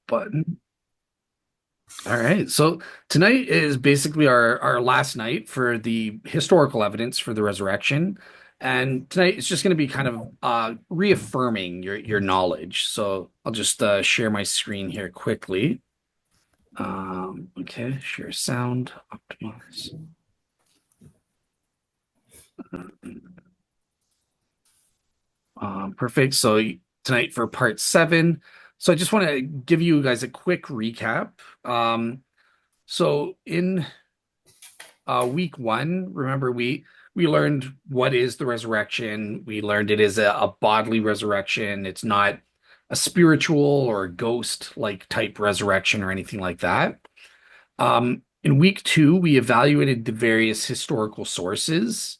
button. All right. So tonight is basically our last night for the historical evidence for the resurrection. And tonight it's just going to be kind of reaffirming your knowledge. So I'll just share my screen here quickly. Okay, share sound, optimize. Perfect. So tonight for part 7. So I just want to give you guys a quick recap. So in week 1, remember we learned what is the resurrection. We learned it is a bodily resurrection. It's not a spiritual or ghost like type resurrection or anything like that. In week 2, we evaluated the various historical sources.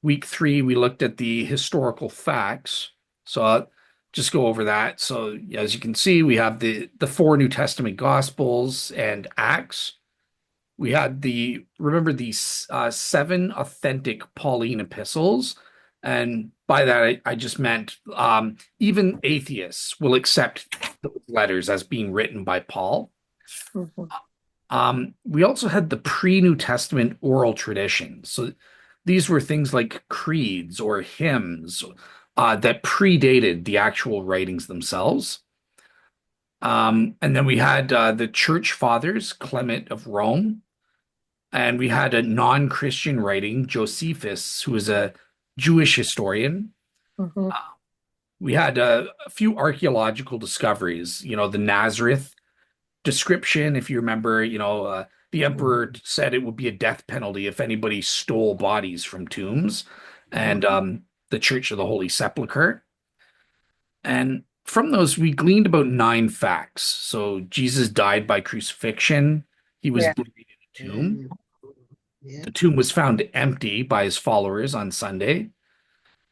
Week 3, we looked at the historical facts. So I'll just go over that. So as you can see, we have the 4 New Testament Gospels and Acts. We had remember the 7 authentic Pauline epistles. And by that, I just meant even atheists will accept those letters as being written by Paul. Mhm. We also had the pre-New Testament oral traditions. So these were things like creeds or hymns that predated the actual writings themselves. And then we had the church fathers, Clement of Rome, and we had a non-Christian writing, Josephus, who was a Jewish historian. Mhm. We had a few archaeological discoveries, the Nazareth description, if you remember, the emperor said it would be a death penalty if anybody stole bodies from tombs, and the Church of the Holy Sepulchre. And from those, we gleaned about 9 facts. So Jesus died by crucifixion. He was Yeah. buried in a tomb. The tomb was found empty by his followers on Sunday.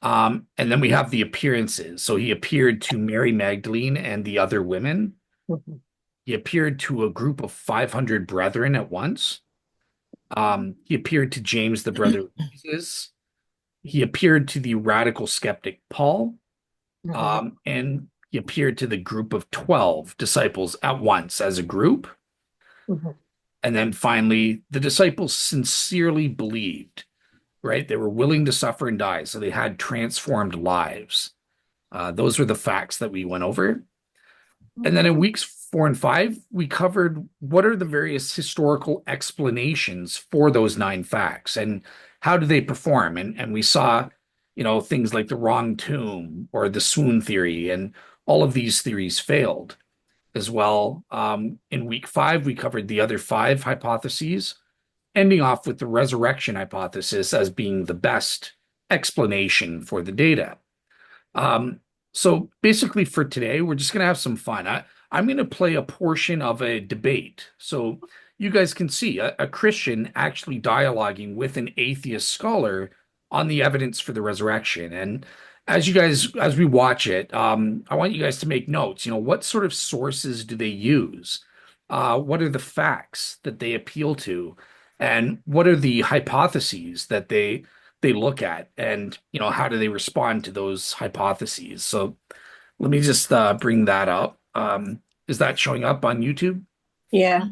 And then we have the appearances. So he appeared to Mary Magdalene and the other women. Mhm. He appeared to a group of 500 brethren at once. He appeared to James, the brother of Jesus. He appeared to the radical skeptic Paul. Mhm. And he appeared to the group of 12 disciples at once as a group. Mhm. And then finally, the disciples sincerely believed, right? They were willing to suffer and die. So they had transformed lives. Those were the facts that we went over. And then in weeks 4 and 5, we covered what are the various historical explanations for those 9 facts and how do they perform. And we saw, things like the wrong tomb or the swoon theory, and all of these theories failed as well. In week 5, we covered the other 5 hypotheses, ending off with the resurrection hypothesis as being the best explanation for the data. Um, so basically, for today, we're just going to have some fun. I'm going to play a portion of a debate. So you guys can see a Christian actually dialoguing with an atheist scholar on the evidence for the resurrection. And as we watch it, I want you guys to make notes. What sort of sources do they use? What are the facts that they appeal to? And what are the hypotheses that they look at, and how do they respond to those hypotheses? So let me just bring that up. Is that showing up on YouTube? Yeah.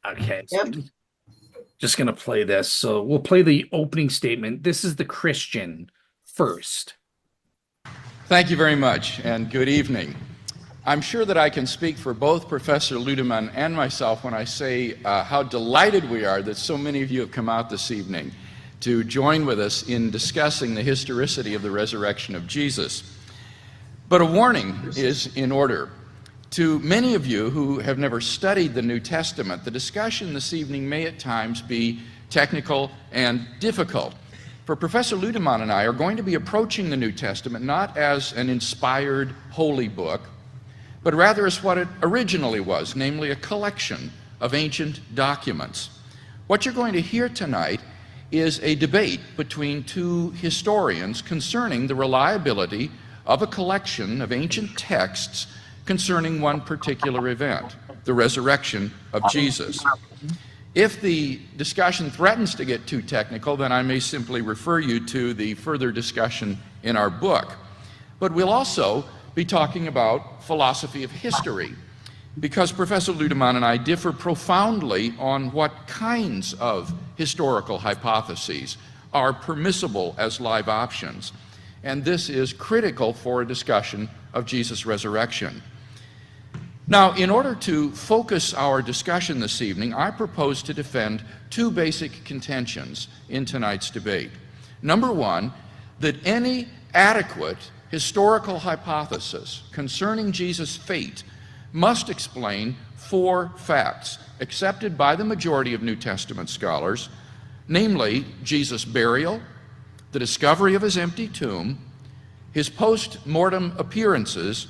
Okay, so I'm Yep. just going to play this. So we'll play the opening statement. This is the Christian first. Thank you very much, and good evening. I'm sure that I can speak for both Professor Ludemann and myself when I say how delighted we are that so many of you have come out this evening to join with us in discussing the historicity of the resurrection of Jesus. But a warning is in order. To many of you who have never studied the New Testament, the discussion this evening may at times be technical and difficult. For Professor Ludemann and I are going to be approaching the New Testament not as an inspired holy book, but rather as what it originally was, namely a collection of ancient documents. What you're going to hear tonight is a debate between 2 historians concerning the reliability of a collection of ancient texts concerning one particular event, the resurrection of Jesus. If the discussion threatens to get too technical, then I may simply refer you to the further discussion in our book. But we'll also be talking about philosophy of history, because Professor Ludemann and I differ profoundly on what kinds of historical hypotheses are permissible as live options. And this is critical for a discussion of Jesus' resurrection. Now, in order to focus our discussion this evening, I propose to defend two basic contentions in tonight's debate. Number one, that any adequate historical hypothesis concerning Jesus' fate must explain four facts accepted by the majority of New Testament scholars, namely Jesus' burial, the discovery of his empty tomb, his post-mortem appearances,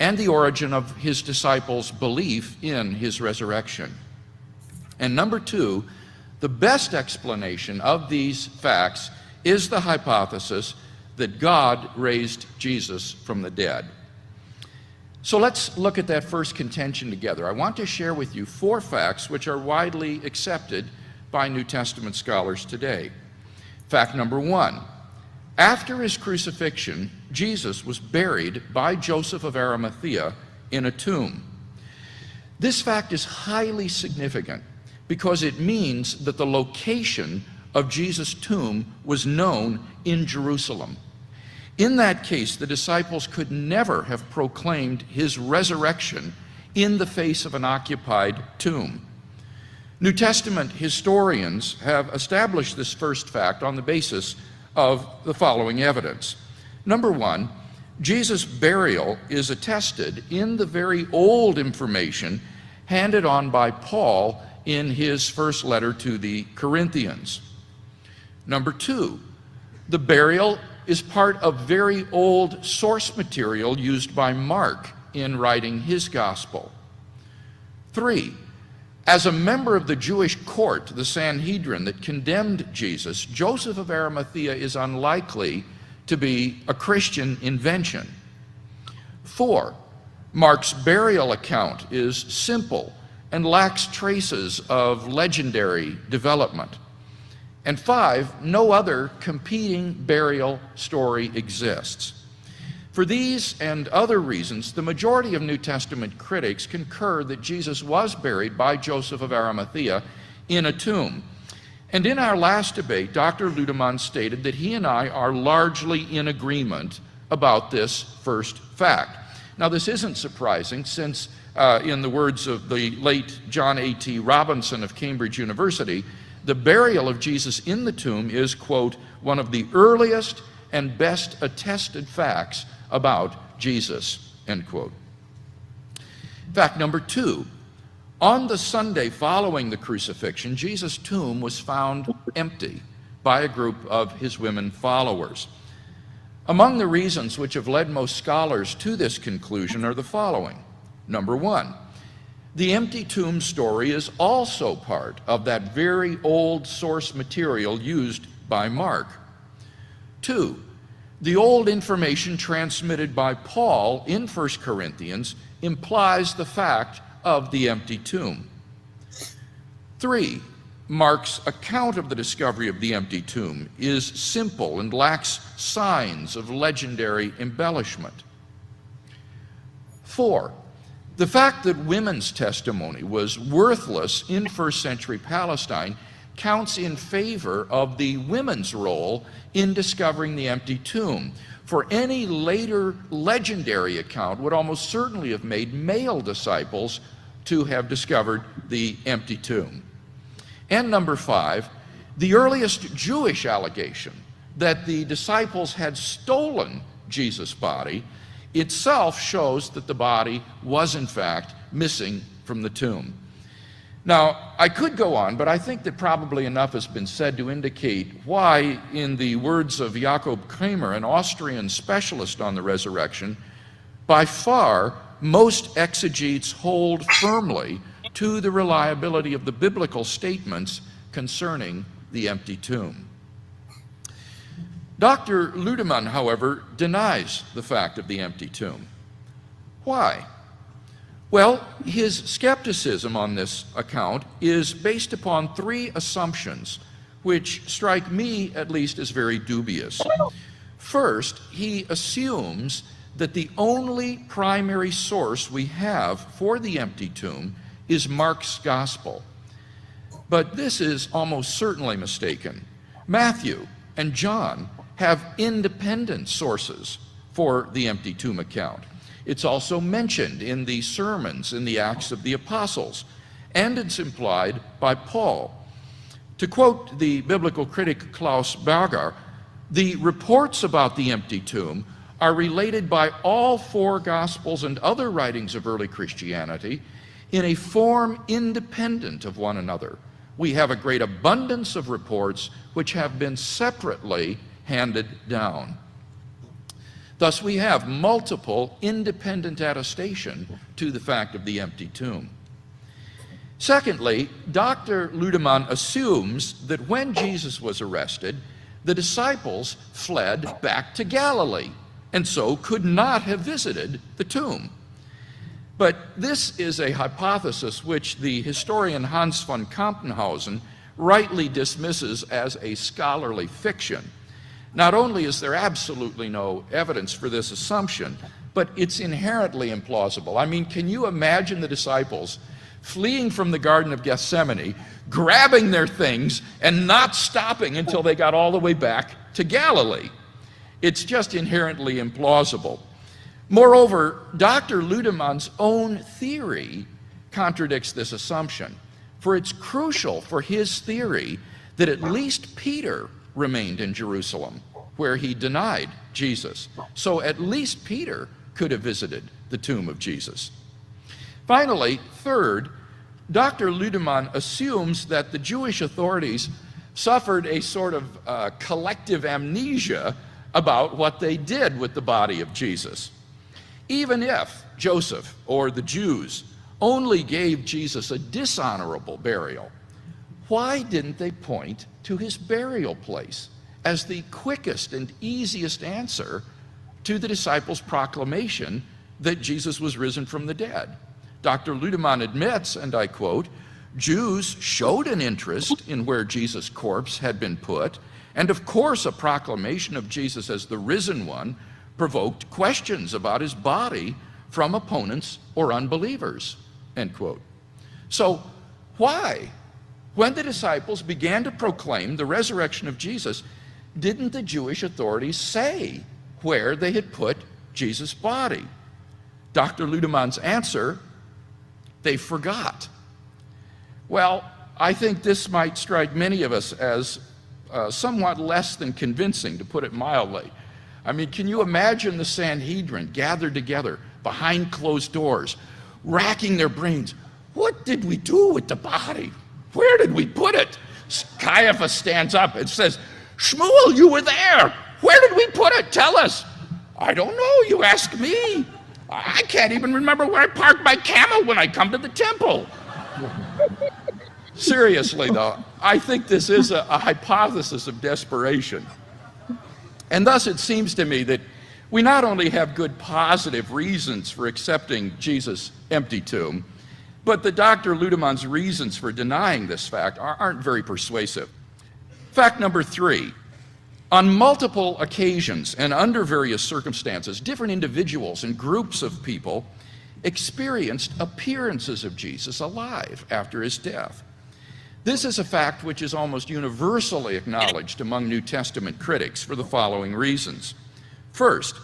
and the origin of his disciples' belief in his resurrection. And number two, the best explanation of these facts is the hypothesis that God raised Jesus from the dead. So let's look at that first contention together. I want to share with you four facts which are widely accepted by New Testament scholars today. Fact number one, after his crucifixion, Jesus was buried by Joseph of Arimathea in a tomb. This fact is highly significant because it means that the location of Jesus' tomb was known in Jerusalem. In that case, the disciples could never have proclaimed his resurrection in the face of an occupied tomb. New Testament historians have established this first fact on the basis of the following evidence. Number one, Jesus' burial is attested in the very old information handed on by Paul in his first letter to the Corinthians. Number two, the burial is part of very old source material used by Mark in writing his gospel. Three, as a member of the Jewish court, the Sanhedrin, that condemned Jesus, Joseph of Arimathea is unlikely to be a Christian invention. Four, Mark's burial account is simple and lacks traces of legendary development. And five, no other competing burial story exists. For these and other reasons, the majority of New Testament critics concur that Jesus was buried by Joseph of Arimathea in a tomb. And in our last debate, Dr. Ludemann stated that he and I are largely in agreement about this first fact. Now, this isn't surprising since, in the words of the late John A.T. Robinson of Cambridge University, the burial of Jesus in the tomb is, quote, one of the earliest and best attested facts about Jesus, end quote. Fact number two, on the Sunday following the crucifixion, Jesus' tomb was found empty by a group of his women followers. Among the reasons which have led most scholars to this conclusion are the following. Number one, the empty tomb story is also part of that very old source material used by Mark. Two, the old information transmitted by Paul in 1 Corinthians implies the fact of the empty tomb. Three, Mark's account of the discovery of the empty tomb is simple and lacks signs of legendary embellishment. Four, the fact that women's testimony was worthless in first century Palestine counts in favor of the women's role in discovering the empty tomb. For any later legendary account would almost certainly have made male disciples to have discovered the empty tomb. And number five, the earliest Jewish allegation that the disciples had stolen Jesus' body itself shows that the body was in fact missing from the tomb. Now, I could go on, but I think that probably enough has been said to indicate why, in the words of Jakob Kramer, an Austrian specialist on the resurrection, by far most exegetes hold firmly to the reliability of the biblical statements concerning the empty tomb. Dr. Ludemann, however, denies the fact of the empty tomb. Why? Well, his skepticism on this account is based upon three assumptions, which strike me at least as very dubious. First, he assumes that the only primary source we have for the empty tomb is Mark's gospel. But this is almost certainly mistaken. Matthew and John have independent sources for the empty tomb account. It's also mentioned in the sermons in the Acts of the Apostles, and it's implied by Paul. To quote the biblical critic Klaus Berger, the reports about the empty tomb are related by all four Gospels and other writings of early Christianity in a form independent of one another. We have a great abundance of reports which have been separately handed down. Thus, we have multiple independent attestation to the fact of the empty tomb. Secondly, Dr. Ludemann assumes that when Jesus was arrested, the disciples fled back to Galilee, and so could not have visited the tomb. But this is a hypothesis which the historian Hans von Kampenhausen rightly dismisses as a scholarly fiction. Not only is there absolutely no evidence for this assumption, but it's inherently implausible. I mean, can you imagine the disciples fleeing from the Garden of Gethsemane, grabbing their things, and not stopping until they got all the way back to Galilee? It's just inherently implausible. Moreover, Dr. Ludemann's own theory contradicts this assumption, for it's crucial for his theory that at least Peter remained in Jerusalem, where he denied Jesus. So at least Peter could have visited the tomb of Jesus. Finally, third, Dr. Ludemann assumes that the Jewish authorities suffered a sort of collective amnesia about what they did with the body of Jesus. Even if Joseph or the Jews only gave Jesus a dishonorable burial, why didn't they point to his burial place as the quickest and easiest answer to the disciples' proclamation that Jesus was risen from the dead? Dr. Ludemann admits, and I quote, "Jews showed an interest in where Jesus' corpse had been put, and of course a proclamation of Jesus as the risen one provoked questions about his body from opponents or unbelievers," end quote. So why, when the disciples began to proclaim the resurrection of Jesus, didn't the Jewish authorities say where they had put Jesus' body? Dr. Ludemann's answer: they forgot. Well, I think this might strike many of us as somewhat less than convincing, to put it mildly. I mean, can you imagine the Sanhedrin gathered together behind closed doors, racking their brains? What did we do with the body? Where did we put it? Caiaphas stands up and says, "Shmuel, you were there. Where did we put it? Tell us." "I don't know, you ask me. I can't even remember where I parked my camel when I come to the temple." Seriously, though, I think this is a hypothesis of desperation. And thus it seems to me that we not only have good positive reasons for accepting Jesus' empty tomb, but that Dr. Ludemann's reasons for denying this fact aren't very persuasive. Fact number 3, on multiple occasions and under various circumstances, different individuals and groups of people experienced appearances of Jesus alive after his death. This is a fact which is almost universally acknowledged among New Testament critics for the following reasons. First,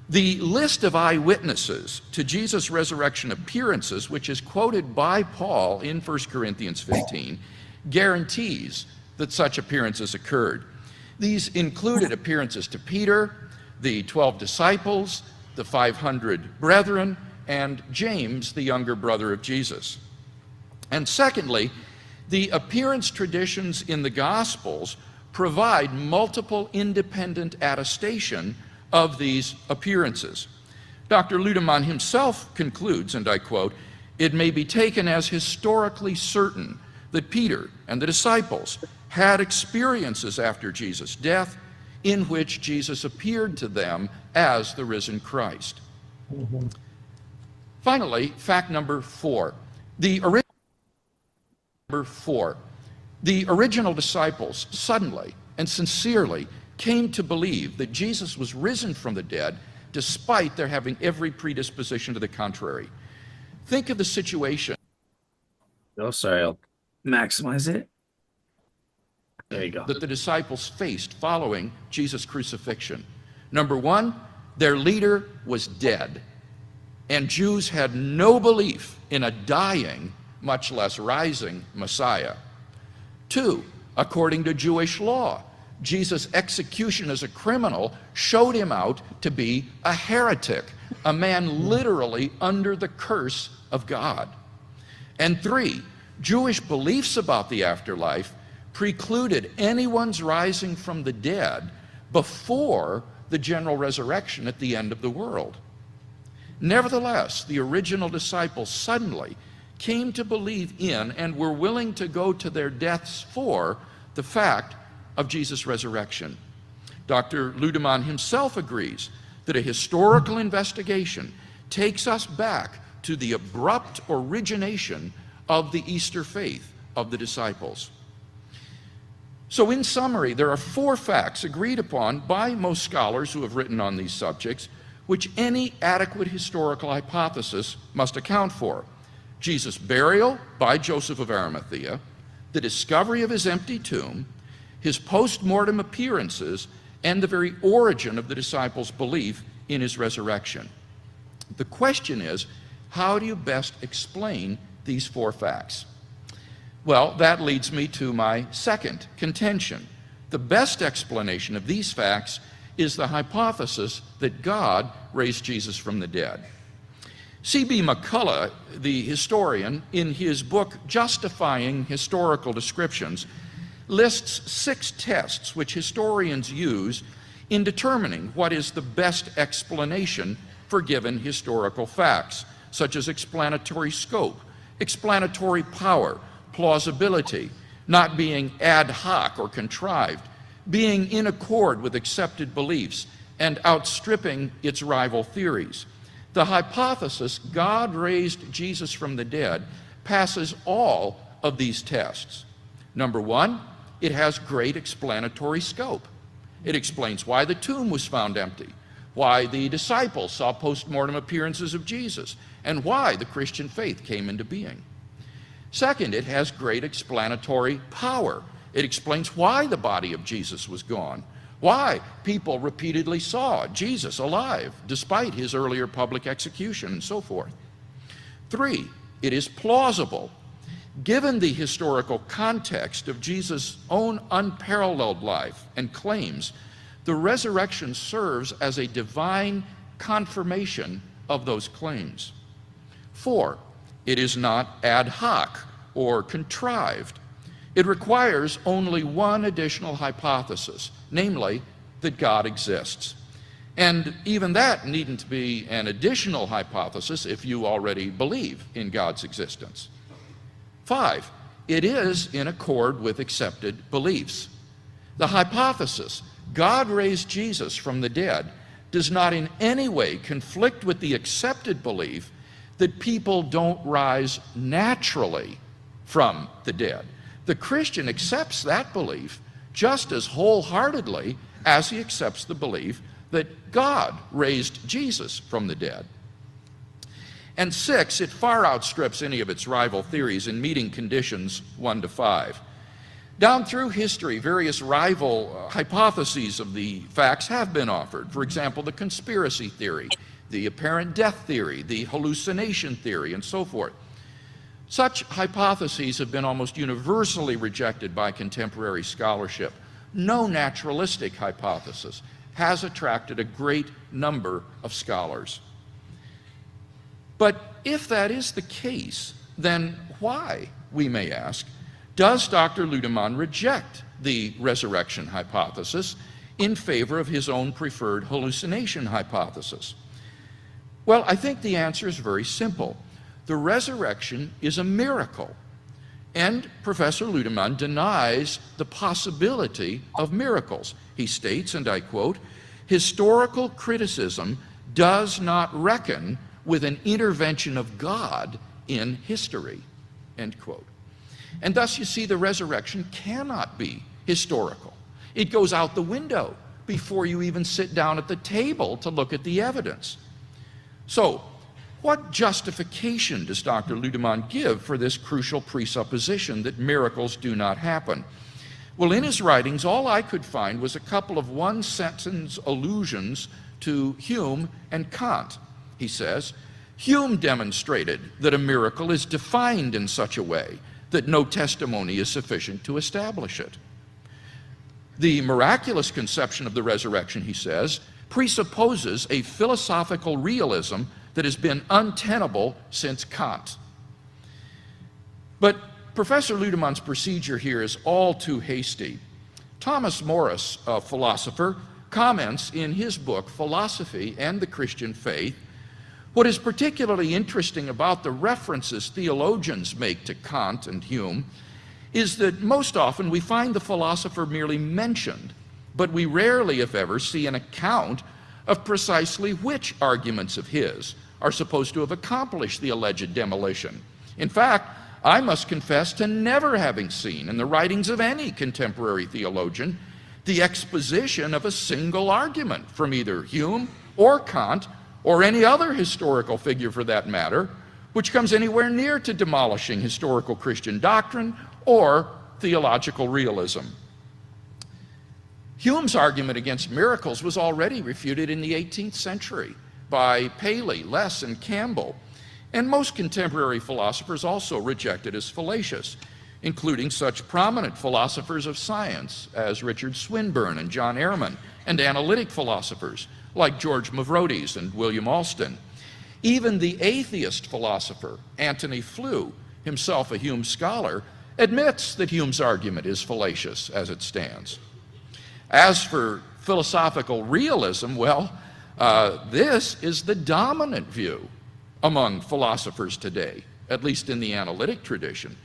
the list of eyewitnesses to Jesus' resurrection appearances, which is quoted by Paul in 1 Corinthians 15, guarantees that such appearances occurred. These included appearances to Peter, the 12 disciples, the 500 brethren, and James, the younger brother of Jesus. And secondly, the appearance traditions in the Gospels provide multiple independent attestation of these appearances. Dr. Ludemann himself concludes, and I quote, "It may be taken as historically certain that Peter and the disciples had experiences after Jesus' death in which Jesus appeared to them as the risen Christ." Finally, fact number 4. The original disciples suddenly and sincerely came to believe that Jesus was risen from the dead despite their having every predisposition to the contrary. Think of the situation. Oh, sorry, I'll maximize it. There you go. That the disciples faced following Jesus' crucifixion. Number one, their leader was dead, and Jews had no belief in a dying, much less rising, Messiah. Two, according to Jewish law, Jesus' execution as a criminal showed him out to be a heretic, a man literally under the curse of God. And three, Jewish beliefs about the afterlife precluded anyone's rising from the dead before the general resurrection at the end of the world. Nevertheless, the original disciples suddenly came to believe in and were willing to go to their deaths for the fact of Jesus' resurrection. Dr. Ludemann himself agrees that a historical investigation takes us back to the abrupt origination of the Easter faith of the disciples. So in summary, there are 4 facts agreed upon by most scholars who have written on these subjects, which any adequate historical hypothesis must account for. Jesus' burial by Joseph of Arimathea, the discovery of his empty tomb, his post-mortem appearances, and the very origin of the disciples' belief in his resurrection. The question is, how do you best explain these 4 facts? Well, that leads me to my second contention. The best explanation of these facts is the hypothesis that God raised Jesus from the dead. C.B. McCullough, the historian, in his book Justifying Historical Descriptions, lists 6 tests which historians use in determining what is the best explanation for given historical facts, such as explanatory scope, explanatory power, plausibility, not being ad hoc or contrived, being in accord with accepted beliefs, and outstripping its rival theories. The hypothesis God raised Jesus from the dead passes all of these tests. Number 1, it has great explanatory scope. It explains why the tomb was found empty, why the disciples saw post-mortem appearances of Jesus, and why the Christian faith came into being. Second, it has great explanatory power. It explains why the body of Jesus was gone, why people repeatedly saw Jesus alive despite his earlier public execution, and so forth. 3, it is plausible. Given the historical context of Jesus' own unparalleled life and claims, the resurrection serves as a divine confirmation of those claims. 4, it is not ad hoc or contrived. It requires only one additional hypothesis, namely that God exists. And even that needn't be an additional hypothesis if you already believe in God's existence. 5, it is in accord with accepted beliefs. The hypothesis, God raised Jesus from the dead, does not in any way conflict with the accepted belief that people don't rise naturally from the dead. The Christian accepts that belief just as wholeheartedly as he accepts the belief that God raised Jesus from the dead. And 6, it far outstrips any of its rival theories in meeting conditions 1 to 5. Down through history, various rival hypotheses of the facts have been offered. For example, the conspiracy theory, the apparent death theory, the hallucination theory, and so forth. Such hypotheses have been almost universally rejected by contemporary scholarship. No naturalistic hypothesis has attracted a great number of scholars. But if that is the case, then why, we may ask, does Dr. Ludemann reject the resurrection hypothesis in favor of his own preferred hallucination hypothesis? Well, I think the answer is very simple. The resurrection is a miracle, and Professor Ludemann denies the possibility of miracles. He states, and I quote, "Historical criticism does not reckon with an intervention of God in history," end quote. And thus you see the resurrection cannot be historical. It goes out the window before you even sit down at the table to look at the evidence. So, what justification does Dr. Ludemann give for this crucial presupposition that miracles do not happen? Well, in his writings, all I could find was a couple of one-sentence allusions to Hume and Kant. He says, Hume demonstrated that a miracle is defined in such a way that no testimony is sufficient to establish it. The miraculous conception of the resurrection, he says, presupposes a philosophical realism that has been untenable since Kant. But Professor Ludemann's procedure here is all too hasty. Thomas Morris, a philosopher, comments in his book, Philosophy and the Christian Faith, what is particularly interesting about the references theologians make to Kant and Hume is that most often we find the philosopher merely mentioned, but we rarely, if ever, see an account of precisely which arguments of his are supposed to have accomplished the alleged demolition. In fact, I must confess to never having seen in the writings of any contemporary theologian the exposition of a single argument from either Hume or Kant or any other historical figure for that matter, which comes anywhere near to demolishing historical Christian doctrine or theological realism. Hume's argument against miracles was already refuted in the 18th century by Paley, Less, and Campbell, and most contemporary philosophers also reject it as fallacious, including such prominent philosophers of science as Richard Swinburne and John Ehrman, and analytic philosophers like George Mavrodes and William Alston. Even the atheist philosopher Antony Flew, himself a Hume scholar, admits that Hume's argument is fallacious as it stands. As for philosophical realism, well, this is the dominant view among philosophers today, at least in the analytic tradition.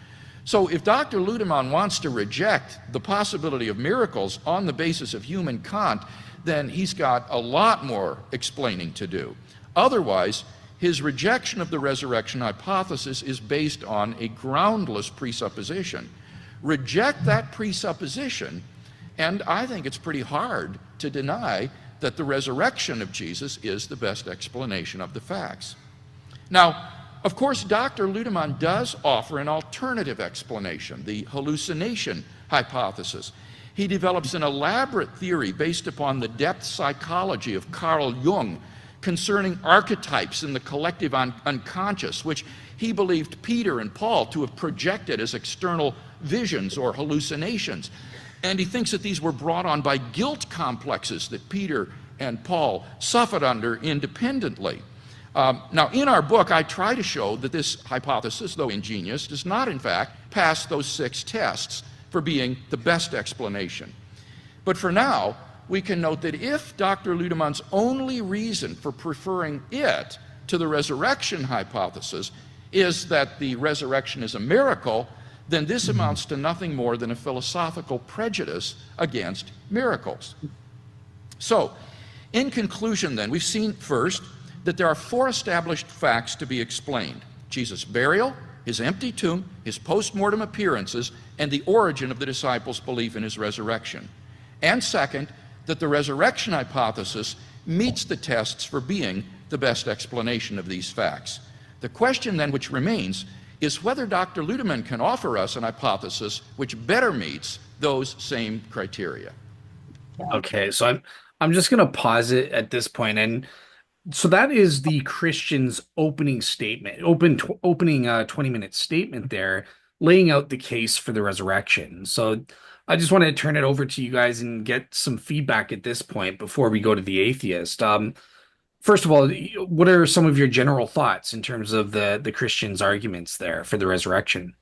So if Dr. Ludemann wants to reject the possibility of miracles on the basis of Hume and Kant, then he's got a lot more explaining to do. Otherwise, his rejection of the resurrection hypothesis is based on a groundless presupposition. Reject that presupposition, and I think it's pretty hard to deny that the resurrection of Jesus is the best explanation of the facts. Now, of course, Dr. Ludemann does offer an alternative explanation, the hallucination hypothesis. He develops an elaborate theory based upon the depth psychology of Carl Jung concerning archetypes in the collective unconscious, which he believed Peter and Paul to have projected as external visions or hallucinations. And he thinks that these were brought on by guilt complexes that Peter and Paul suffered under independently. Now, in our book, I try to show that this hypothesis, though ingenious, does not, in fact, pass those 6 tests for being the best explanation. But for now, we can note that if Dr. Ludemann's only reason for preferring it to the resurrection hypothesis is that the resurrection is a miracle, then this amounts to nothing more than a philosophical prejudice against miracles. So, in conclusion then, we've seen first that there are 4 established facts to be explained: Jesus' burial, his empty tomb, his post-mortem appearances, and the origin of the disciples' belief in his resurrection. And second, that the resurrection hypothesis meets the tests for being the best explanation of these facts. The question then which remains is whether Dr. Ludemann can offer us an hypothesis which better meets those same criteria. Okay, so I'm just going to pause it at this point, and so that is the Christian's opening statement, opening 20-minute statement there, laying out the case for the resurrection. So I just want to turn it over to you guys and get some feedback at this point before we go to the atheist. First of all, what are some of your general thoughts in terms of the Christian's arguments there for the resurrection?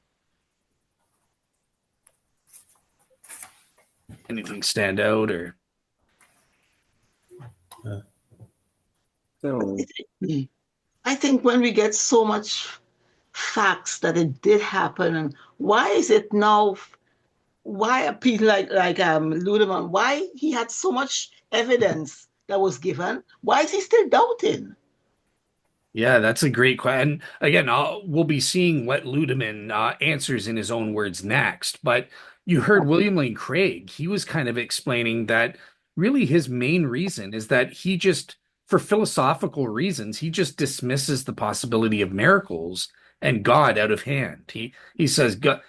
Anything stand out or? So I think when we get so much facts that it did happen, and why is it now? Why are people like Ludemann? Why he had so much evidence that was given? Why is he still doubting? Yeah, that's a great question. Again, we'll be seeing what Ludemann answers in his own words next. But you heard William Lane Craig. He was kind of explaining that really his main reason is that he just, for philosophical reasons, he just dismisses the possibility of miracles and God out of hand. He says, God,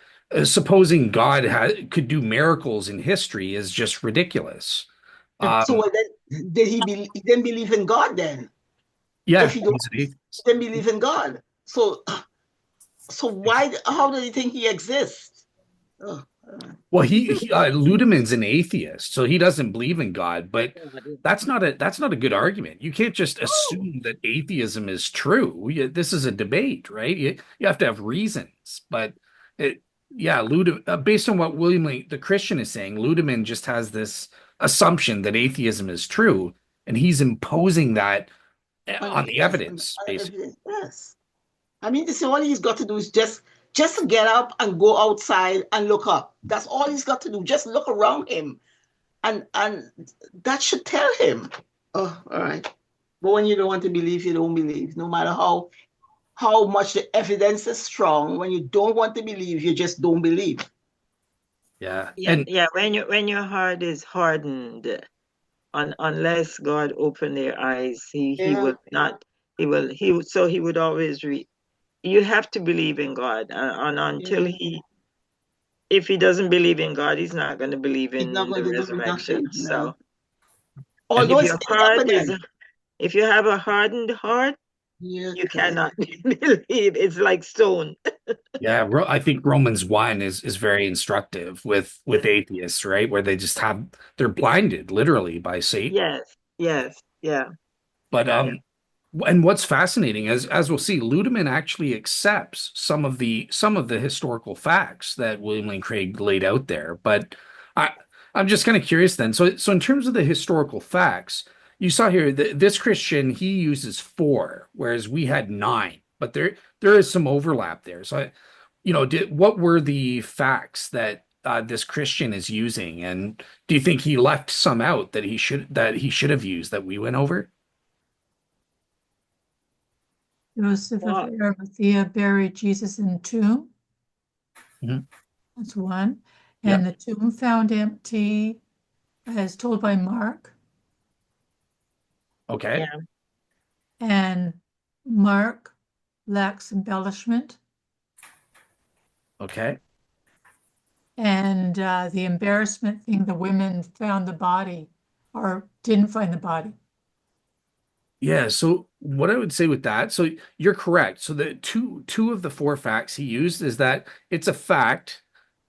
supposing God could do miracles in history is just ridiculous. So then, he didn't believe in God then? If Yeah, he don't, he's an atheist. he didn't believe in God. So why? How does he think he exists? Oh, Well, Ludemann's an atheist, so he doesn't believe in God, but that's not a good argument. You can't just assume that atheism is true. This is a debate, right? You have to have reasons. But yeah, based on what William Lane, the Christian, is saying, Ludemann just has this assumption that atheism is true, and he's imposing that on the evidence, basically. Yes. I mean, this is all he's got to do is just get up and go outside and look up. That's all he's got to do. Just look around him, and that should tell him. Oh, all right. But when you don't want to believe, you don't believe. No matter how much the evidence is strong, when you don't want to believe, you just don't believe. Yeah. Yeah. When your heart is hardened, unless God open their eyes, he will not. He would always you have to believe in God, and until if he doesn't believe in God, he's not going to believe in the resurrection. So, although if you have a hardened heart, you cannot believe. It's like stone. Yeah, I think Romans 1 is very instructive with atheists, right? Where they're blinded literally by Satan. Yes, yeah. But and what's fascinating, as we'll see, Ludemann actually accepts some of the historical facts that William Lane Craig laid out there. But I'm just kind of curious then. So in terms of the historical facts, you saw here this Christian, he uses 4, whereas we had 9. But there is some overlap there. So what were the facts that this Christian is using, and do you think he left some out that he should have used that we went over? Joseph of Arimathea buried Jesus in the tomb. Mm-hmm. That's one. And the tomb found empty, as told by Mark. Okay. Yeah. And Mark lacks embellishment. Okay. And the embarrassment thing, the women found the body or didn't find the body. Yeah, so what I would say with that, so you're correct. So the two of the 4 facts he used is that it's a fact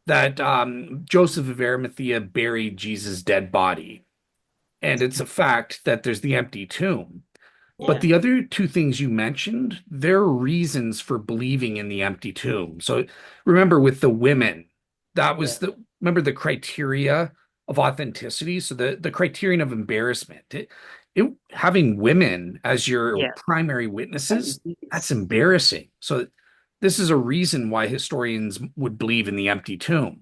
that Joseph of Arimathea buried Jesus' dead body. And it's a fact that there's the empty tomb. Yeah. But the other 2 things you mentioned, there are reasons for believing in the empty tomb. So remember with the women, that was remember the criteria of authenticity. So the criterion of embarrassment, having women as your primary witnesses, that's embarrassing. So this is a reason why historians would believe in the empty tomb.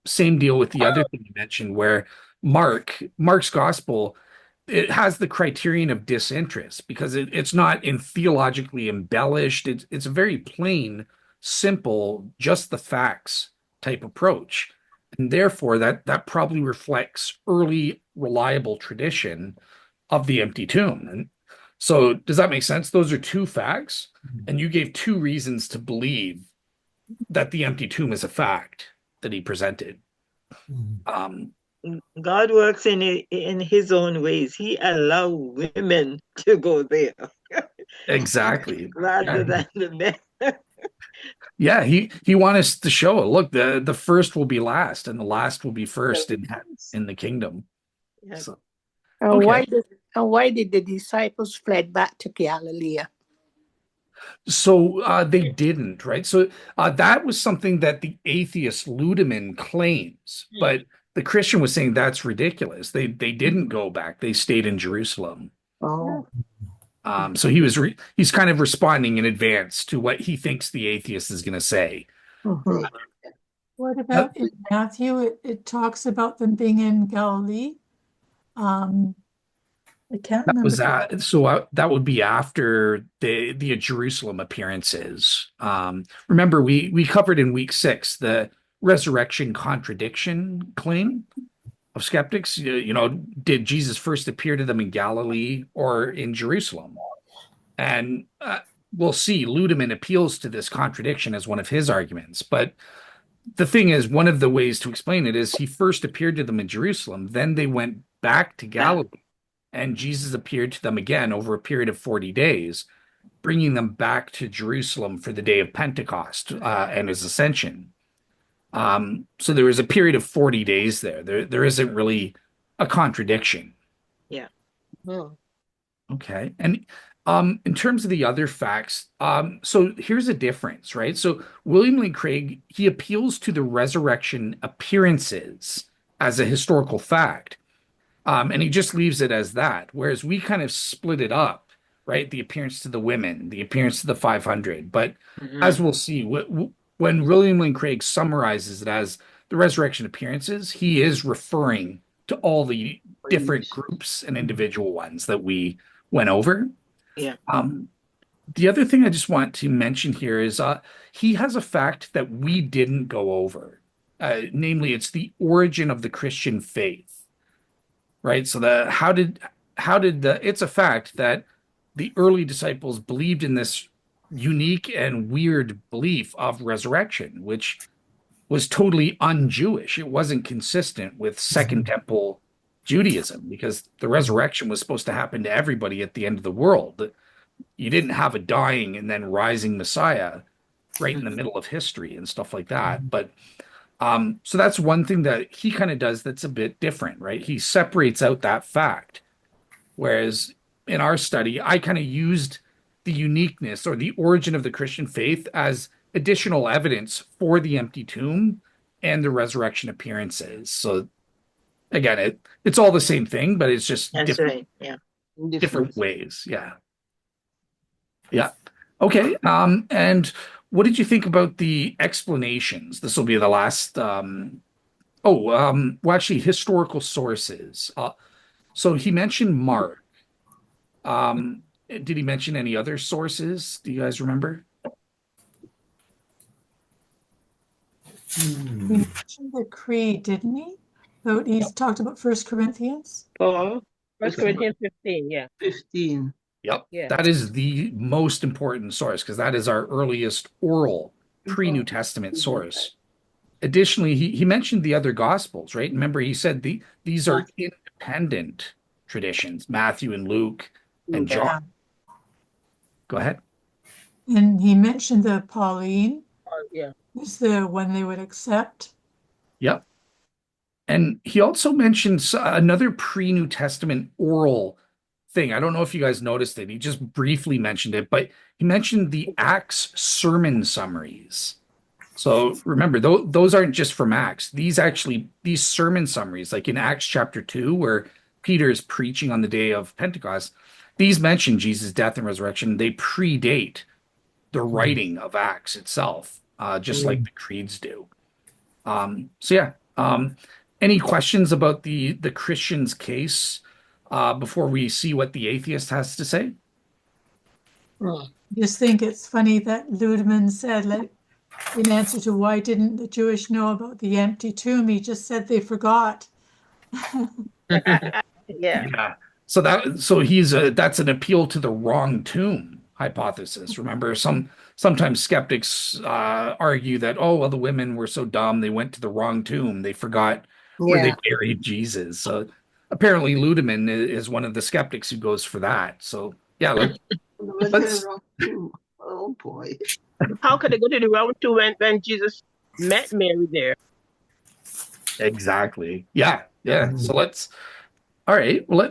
Same deal with the other thing you mentioned, where Mark's gospel, it has the criterion of disinterest because it's not theologically embellished. It's a very plain, simple, just the facts type approach. And therefore, that probably reflects early, reliable tradition of the empty tomb. And so does that make sense? Those are 2 facts, and you gave 2 reasons to believe that the empty tomb is a fact that he presented. God works in his own ways. He allows women to go there. Exactly. Rather than the men. Yeah, he wants us to show, look, the first will be last, and the last will be first in the kingdom. Yeah. So, why did the disciples fled back to Galilee? So they didn't, right? So that was something that the atheist Ludemann claims, but the Christian was saying that's ridiculous. They didn't go back; they stayed in Jerusalem. Oh. So he's kind of responding in advance to what he thinks the atheist is going to say. Mm-hmm. What about in Matthew? It talks about them being in Galilee. I can't remember. That would be after the Jerusalem appearances. Remember, we covered in week 6 the resurrection contradiction claim. of skeptics. Did Jesus first appear to them in Galilee or in Jerusalem? And we'll see. Ludemann appeals to this contradiction as one of his arguments. But the thing is, one of the ways to explain it is he first appeared to them in Jerusalem, then they went back to Galilee, and Jesus appeared to them again over a period of 40 days, bringing them back to Jerusalem for the day of Pentecost and his ascension. So there was a period of 40 days there. There isn't really a contradiction. Yeah. Oh. Okay. And in terms of the other facts, so here's a difference, right? So William Lane Craig, he appeals to the resurrection appearances as a historical fact. And he just leaves it as that. Whereas we kind of split it up, right? The appearance to the women, the appearance to the 500. But as we'll see, when William Lane Craig summarizes it as the resurrection appearances, he is referring to all the different groups and individual ones that we went over. Yeah. The other thing I just want to mention here is he has a fact that we didn't go over. Namely, it's the origin of the Christian faith, right? So it's a fact that the early disciples believed in this unique and weird belief of resurrection, which was totally un-Jewish. It wasn't consistent with Second Temple Judaism, because the resurrection was supposed to happen to everybody at the end of the world. You didn't have a dying and then rising Messiah right in the middle of history and stuff like that. But so that's one thing that he kind of does that's a bit different, right? He separates out that fact. Whereas in our study, I kind of used the uniqueness or the origin of the Christian faith as additional evidence for the empty tomb and the resurrection appearances. So again, it's all the same thing, but it's just That's different, right. Yeah. different ways. Yeah. Yeah. Okay. And what did you think about the explanations? This will be the last. Well, actually, historical sources. So he mentioned Mark. Did he mention any other sources? Do you guys remember? He mentioned the creed, didn't he? So he's talked about 1 Corinthians. Oh, 1 Corinthians 15, yeah. 15. Yep. Yeah. That is the most important source because that is our earliest oral pre-New Testament source. Additionally, he mentioned the other Gospels, right? Remember, he said these are independent traditions, Matthew and Luke and John. Go ahead. And he mentioned the Pauline Yeah. is the one they would accept. Yep. And he also mentions another pre-New Testament oral thing. I don't know if you guys noticed it. He just briefly mentioned it, but he mentioned the Acts sermon summaries. So remember, those aren't just from Acts. These sermon summaries, like in Acts chapter 2, where Peter is preaching on the day of Pentecost, these mention Jesus' death and resurrection. They predate the writing of Acts itself, just like the creeds do. Any questions about the Christian's case before we see what the atheist has to say? Just think it's funny that Ludemann said, like, in answer to why didn't the Jewish know about the empty tomb, he just said they forgot. Yeah. Yeah. So that's an appeal to the wrong tomb hypothesis. Remember, sometimes skeptics argue that, oh, well, the women were so dumb, they went to the wrong tomb. They forgot where they buried Jesus. So apparently Ludemann is one of the skeptics who goes for that. So yeah, let's. Oh boy. How could they go to the wrong tomb when Jesus met Mary there? Exactly. Yeah. Yeah. So let's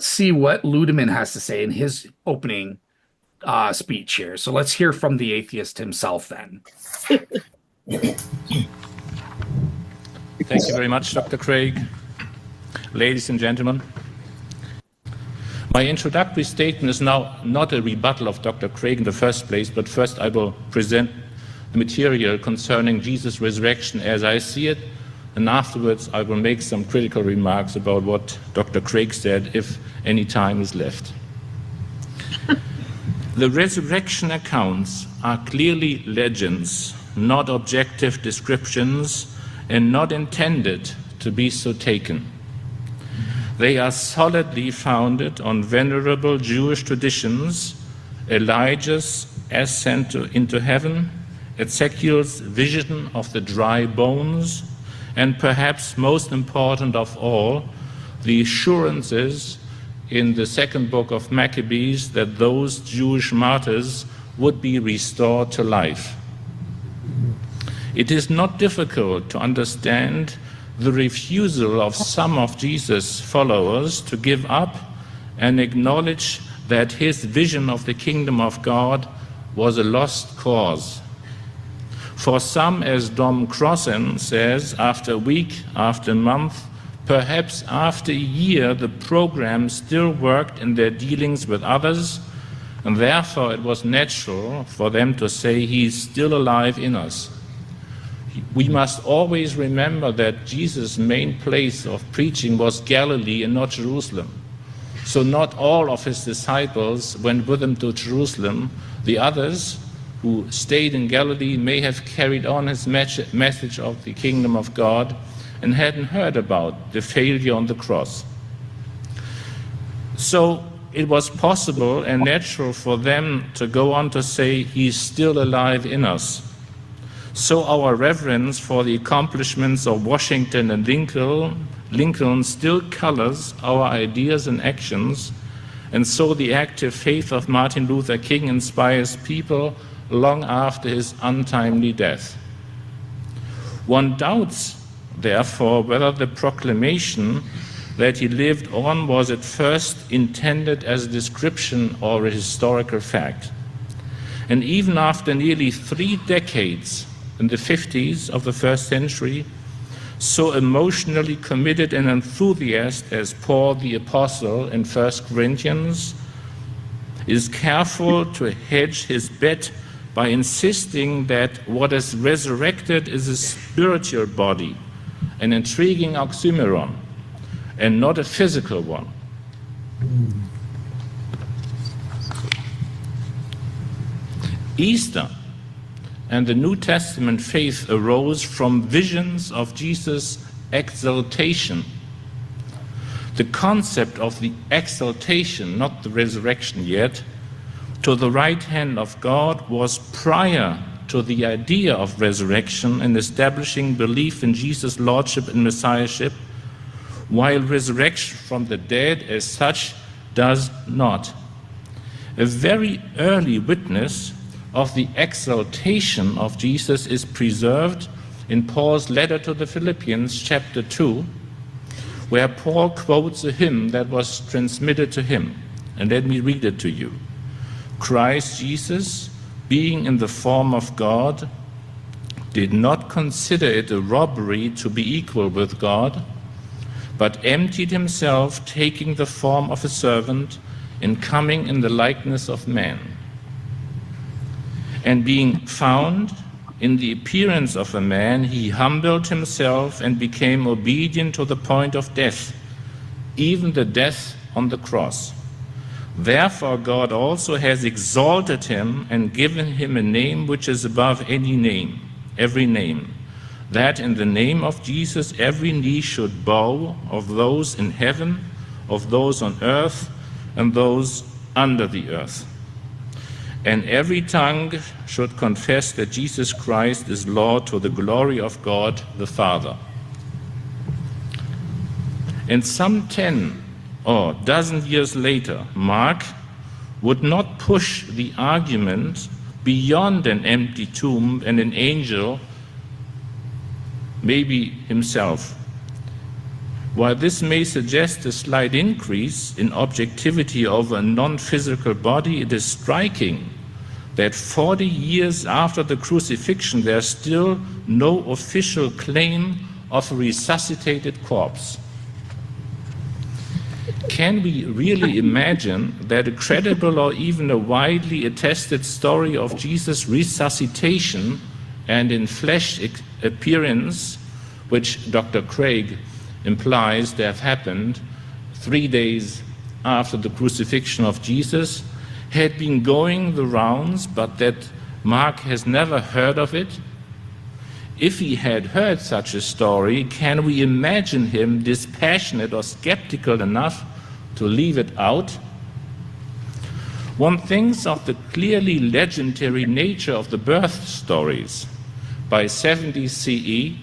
see what Ludemann has to say in his opening speech here. So let's hear from the atheist himself then. Thank you very much, Dr. Craig. Ladies and gentlemen, my introductory statement is now not a rebuttal of Dr. Craig in the first place, but first I will present the material concerning Jesus' resurrection as I see it, and afterwards I will make some critical remarks about what Dr. Craig said, if any time is left. The resurrection accounts are clearly legends, not objective descriptions, and not intended to be so taken. They are solidly founded on venerable Jewish traditions, Elijah's ascent into heaven, Ezekiel's vision of the dry bones, and perhaps most important of all, the assurances in the second book of Maccabees that those Jewish martyrs would be restored to life. It is not difficult to understand the refusal of some of Jesus' followers to give up and acknowledge that his vision of the kingdom of God was a lost cause. For some, as Dom Crossan says, after a week, after a month, perhaps after a year, the program still worked in their dealings with others, and therefore it was natural for them to say, "He's still alive in us." We must always remember that Jesus' main place of preaching was Galilee and not Jerusalem. So not all of his disciples went with him to Jerusalem. The others who stayed in Galilee may have carried on his message of the kingdom of God and hadn't heard about the failure on the cross. So it was possible and natural for them to go on to say, "He's still alive in us." So our reverence for the accomplishments of Washington and Lincoln still colors our ideas and actions, and so the active faith of Martin Luther King inspires people long after his untimely death. One doubts, therefore, whether the proclamation that he lived on was at first intended as a description or a historical fact. And even after nearly 3 decades, in the 50s of the first century, so emotionally committed and enthusiastic as Paul the Apostle in 1 Corinthians is careful to hedge his bet by insisting that what is resurrected is a spiritual body, an intriguing oxymoron, and not a physical one. Easter and the New Testament faith arose from visions of Jesus' exaltation. The concept of the exaltation, not the resurrection yet, to the right hand of God was prior to the idea of resurrection and establishing belief in Jesus' lordship and messiahship, while resurrection from the dead as such does not. A very early witness of the exaltation of Jesus is preserved in Paul's letter to the Philippians, chapter 2, where Paul quotes a hymn that was transmitted to him. And let me read it to you. "Christ Jesus, being in the form of God, did not consider it a robbery to be equal with God, but emptied himself, taking the form of a servant, and coming in the likeness of man. And being found in the appearance of a man, he humbled himself and became obedient to the point of death, even the death on the cross. Therefore God also has exalted him and given him a name which is above any name, every name, that in the name of Jesus every knee should bow, of those in heaven, of those on earth, and those under the earth. And every tongue should confess that Jesus Christ is Lord, to the glory of God the Father." And some 10 or dozen years later, Mark would not push the argument beyond an empty tomb and an angel, maybe himself. While this may suggest a slight increase in objectivity over a non-physical body, it is striking that 40 years after the crucifixion, there is still no official claim of a resuscitated corpse. Can we really imagine that a credible or even a widely attested story of Jesus' resuscitation and in flesh appearance, which Dr. Craig implies to have happened 3 days after the crucifixion of Jesus, had been going the rounds, but that Mark has never heard of it? if he had heard such a story, can we imagine him dispassionate or skeptical enough to leave it out? One thinks of the clearly legendary nature of the birth stories. By 70 CE,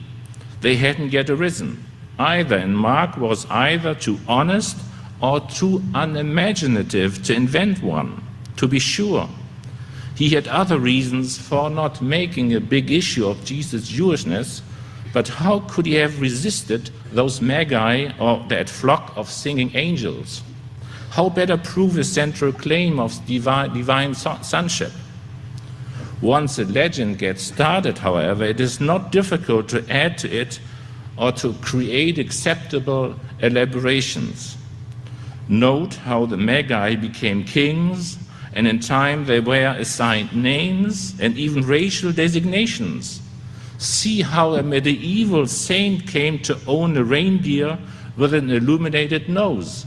they hadn't yet arisen. Either, and Mark was either too honest or too unimaginative to invent one. To be sure, he had other reasons for not making a big issue of Jesus' Jewishness, but how could he have resisted those magi or that flock of singing angels? How better prove his central claim of divine sonship? Once a legend gets started, however, it is not difficult to add to it or to create acceptable elaborations. Note how the Magi became kings, and in time they were assigned names and even racial designations. See how a medieval saint came to own a reindeer with an illuminated nose.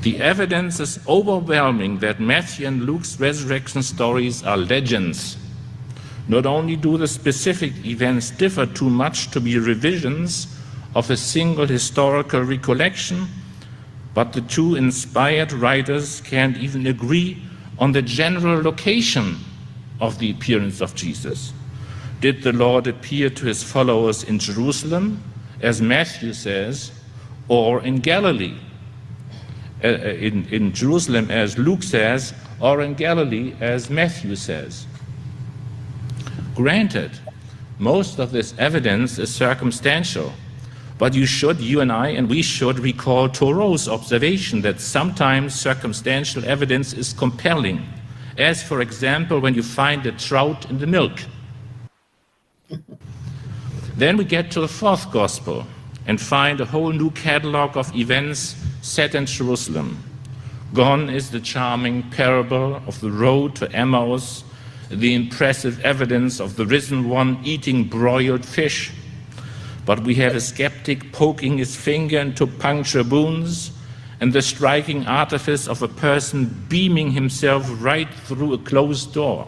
The evidence is overwhelming that Matthew and Luke's resurrection stories are legends. Not only do the specific events differ too much to be revisions of a single historical recollection, but the two inspired writers can't even agree on the general location of the appearance of Jesus. Did the Lord appear to his followers in Jerusalem, as Matthew says, or in Galilee? In Jerusalem, as Luke says, or in Galilee, as Matthew says. Granted, most of this evidence is circumstantial, but you and I, and we should recall Thoreau's observation that sometimes circumstantial evidence is compelling, as, for example, when you find a trout in the milk. Then we get to the fourth gospel and find a whole new catalog of events set in Jerusalem. Gone is the charming parable of the road to Emmaus, the impressive evidence of the risen one eating broiled fish. But we have a skeptic poking his finger into punctured wounds and the striking artifice of a person beaming himself right through a closed door.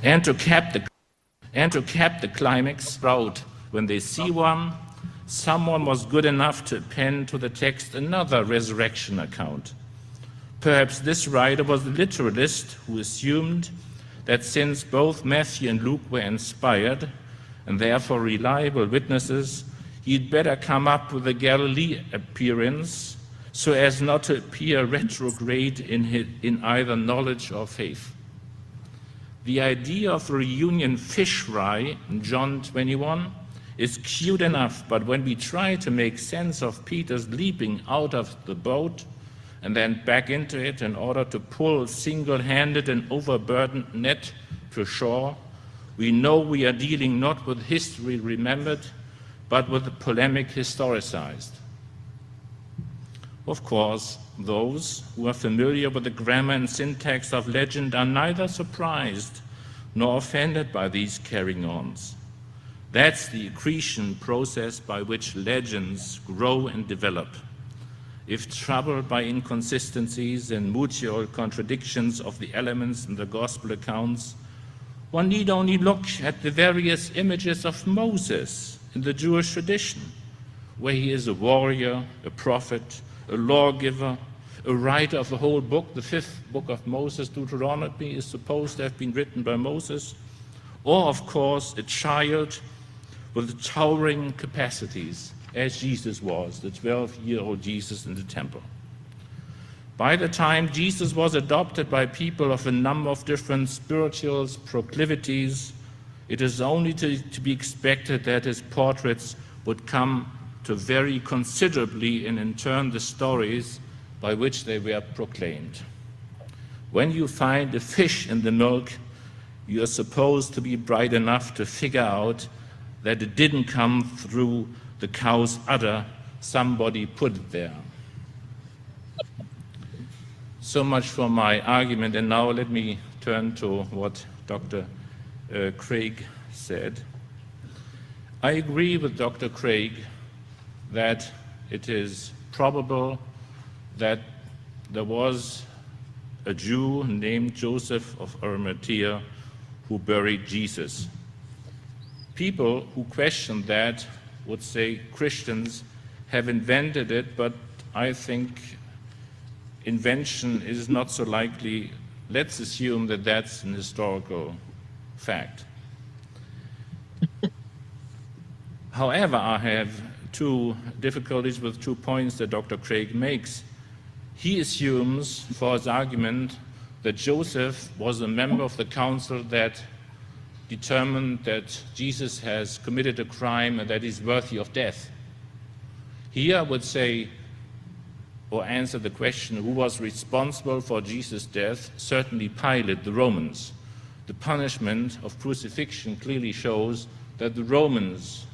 And to cap the climax, proud when they see one, someone was good enough to append to the text another resurrection account. Perhaps this writer was the literalist who assumed that since both Matthew and Luke were inspired and therefore reliable witnesses, he'd better come up with a Galilee appearance so as not to appear retrograde in either knowledge or faith. The idea of a reunion fish fry in John 21 is cute enough, but when we try to make sense of Peter's leaping out of the boat and then back into it in order to pull single-handed an overburdened net to shore, we know we are dealing not with history remembered, but with the polemic historicized. Of course, those who are familiar with the grammar and syntax of legend are neither surprised nor offended by these carrying-ons. That's the accretion process by which legends grow and develop. If troubled by inconsistencies and mutual contradictions of the elements in the gospel accounts, one need only look at the various images of Moses in the Jewish tradition, where he is a warrior, a prophet, a lawgiver, a writer of the whole book. The fifth book of Moses, Deuteronomy, is supposed to have been written by Moses, or, of course, a child with towering capacities, as Jesus was, the 12-year-old Jesus in the temple. By the time Jesus was adopted by people of a number of different spiritual proclivities, it is only to be expected that his portraits would come to vary considerably and in turn the stories by which they were proclaimed. When you find a fish in the milk, you are supposed to be bright enough to figure out that it didn't come through the cow's udder, somebody put it there. So much for my argument, and now let me turn to what Dr. Craig said. I agree with Dr. Craig that it is probable that there was a Jew named Joseph of Arimathea who buried Jesus. People who question that would say Christians have invented it, but I think invention is not so likely. Let's assume that that's an historical fact. However, I have two difficulties with 2 points that Dr. Craig makes. He assumes, for his argument, that Joseph was a member of the council that determined that Jesus has committed a crime and that he's worthy of death. Here I would say, or answer the question, who was responsible for Jesus' death? Certainly Pilate, the Romans. The punishment of crucifixion clearly shows that the Romans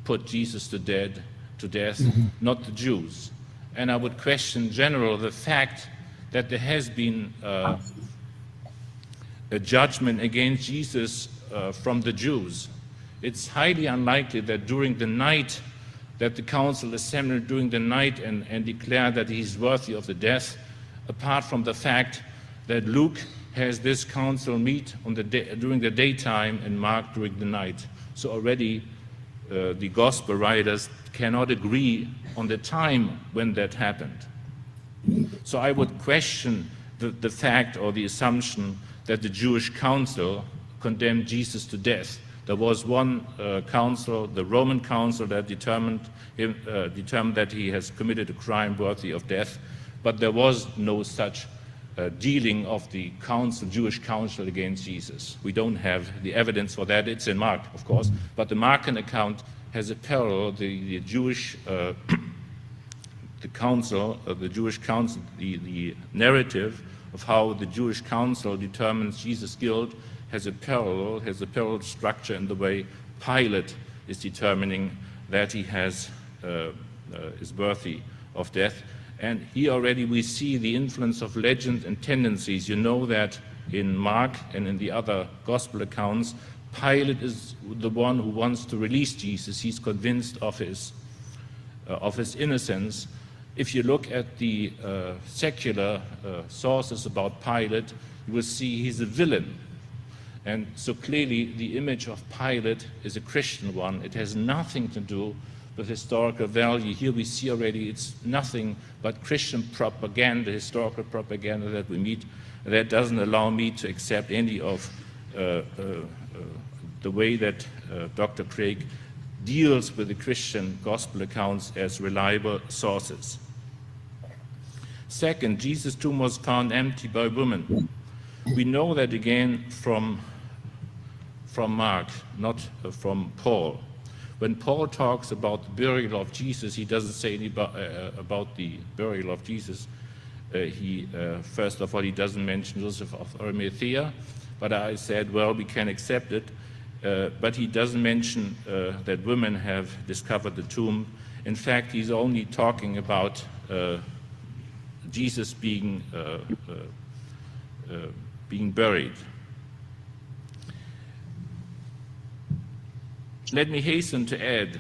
put Jesus to death, not the Jews. And I would question in general the fact that there has been a judgment against Jesus from the Jews. It's highly unlikely that during the night that the council assembled during the night and declared that he's worthy of the death, apart from the fact that Luke has this council meet during the daytime and Mark during the night. So already the gospel writers cannot agree on the time when that happened. So I would question the fact or the assumption that the Jewish council condemned Jesus to death. There was one council, the Roman council, that determined that he has committed a crime worthy of death, but there was no such dealing of the Jewish council against Jesus. We don't have the evidence for that. It's in Mark, of course, but the Markan account has a parallel. The Jewish the Jewish council, the narrative of how the Jewish council determines Jesus' guilt has a parallel structure in the way Pilate is determining that he is worthy of death. And here already we see the influence of legend and tendencies. You know that in Mark and in the other gospel accounts, Pilate is the one who wants to release Jesus. He's convinced of his innocence. If you look at the secular sources about Pilate, you will see he's a villain. And so clearly the image of Pilate is a Christian one. It has nothing to do with historical value. Here we see already it's nothing but Christian propaganda, historical propaganda that we meet. That doesn't allow me to accept any of the way that Dr. Craig deals with the Christian gospel accounts as reliable sources. Second, Jesus' tomb was found empty by women. We know that again from Mark, not from Paul. When Paul talks about the burial of Jesus, he doesn't say anything about the burial of Jesus. First of all, he doesn't mention Joseph of Arimathea, but I said, well, we can accept it. But he doesn't mention that women have discovered the tomb. In fact, he's only talking about Jesus being buried. Let me hasten to add,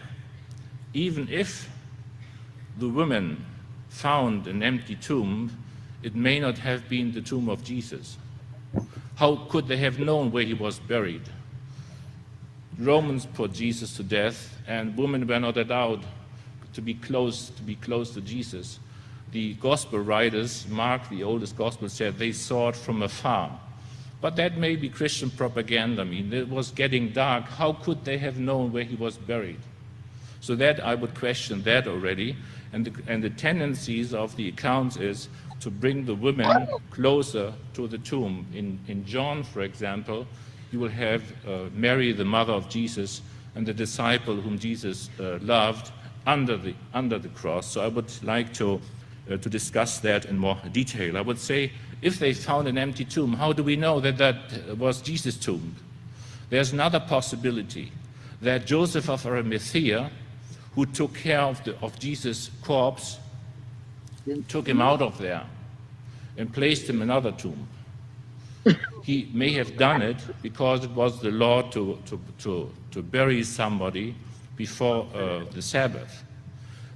even if the women found an empty tomb, it may not have been the tomb of Jesus. How could they have known where he was buried? Romans put Jesus to death, and women were not allowed to be close to Jesus. The gospel writers, Mark, the oldest gospel, said they saw it from afar. But that may be Christian propaganda. I mean, it was getting dark. How could they have known where he was buried? So that I would question that already. And the tendencies of the accounts is to bring the women closer to the tomb. In John, for example, you will have Mary, the mother of Jesus, and the disciple whom Jesus loved under the cross. So I would like to discuss that in more detail. I would say, if they found an empty tomb, how do we know that that was Jesus' tomb? There's another possibility, that Joseph of Arimathea, who took care of Jesus' corpse, took him out of there and placed him in another tomb. He may have done it because it was the law to bury somebody before the Sabbath.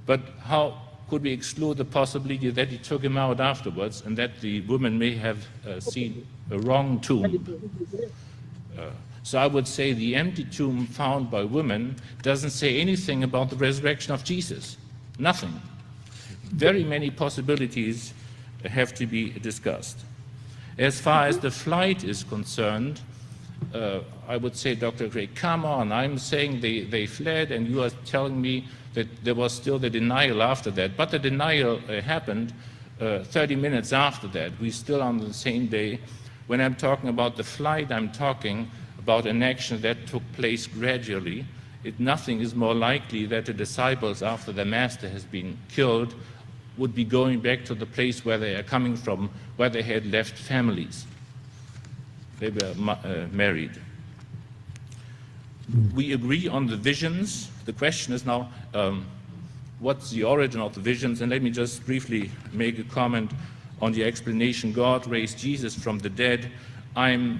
But how could we exclude the possibility that he took him out afterwards and that the woman may have seen a wrong tomb? So I would say the empty tomb found by women doesn't say anything about the resurrection of Jesus. Nothing. Very many possibilities have to be discussed. As far as the flight is concerned, I would say, Dr. Craig, come on, I'm saying they fled, and you are telling me that there was still the denial after that. But the denial happened 30 minutes after that. We're still on the same day. When I'm talking about the flight, I'm talking about an action that took place gradually. Nothing is more likely that the disciples, after the master has been killed, would be going back to the place where they are coming from, where they had left families. They were married. We agree on the visions. The question is now, what's the origin of the visions? And let me just briefly make a comment on the explanation. God raised Jesus from the dead. I'm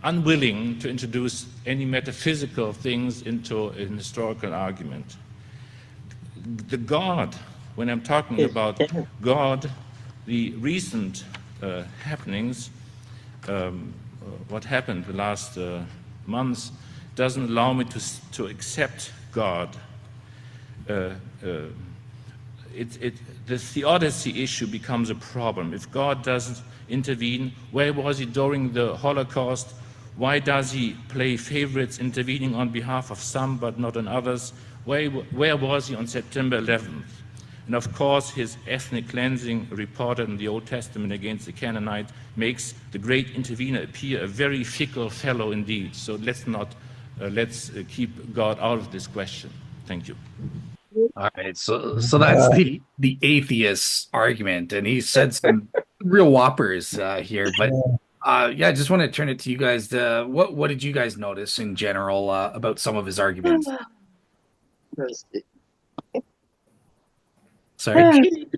unwilling to introduce any metaphysical things into an historical argument. The God, when I'm talking about God, the recent happenings, what happened the last months, doesn't allow me to accept God. The theodicy issue becomes a problem. If God doesn't intervene, where was he during the Holocaust? Why does he play favorites, intervening on behalf of some but not on others? Where was he on September 11th? And of course, his ethnic cleansing reported in the Old Testament against the Canaanite makes the great intervener appear a very fickle fellow indeed. So let's keep God out of this question. Thank you. All right, so that's the atheist argument, and he said some real whoppers here. But yeah, I just want to turn it to you guys. What did you guys notice in general about some of his arguments? Sorry.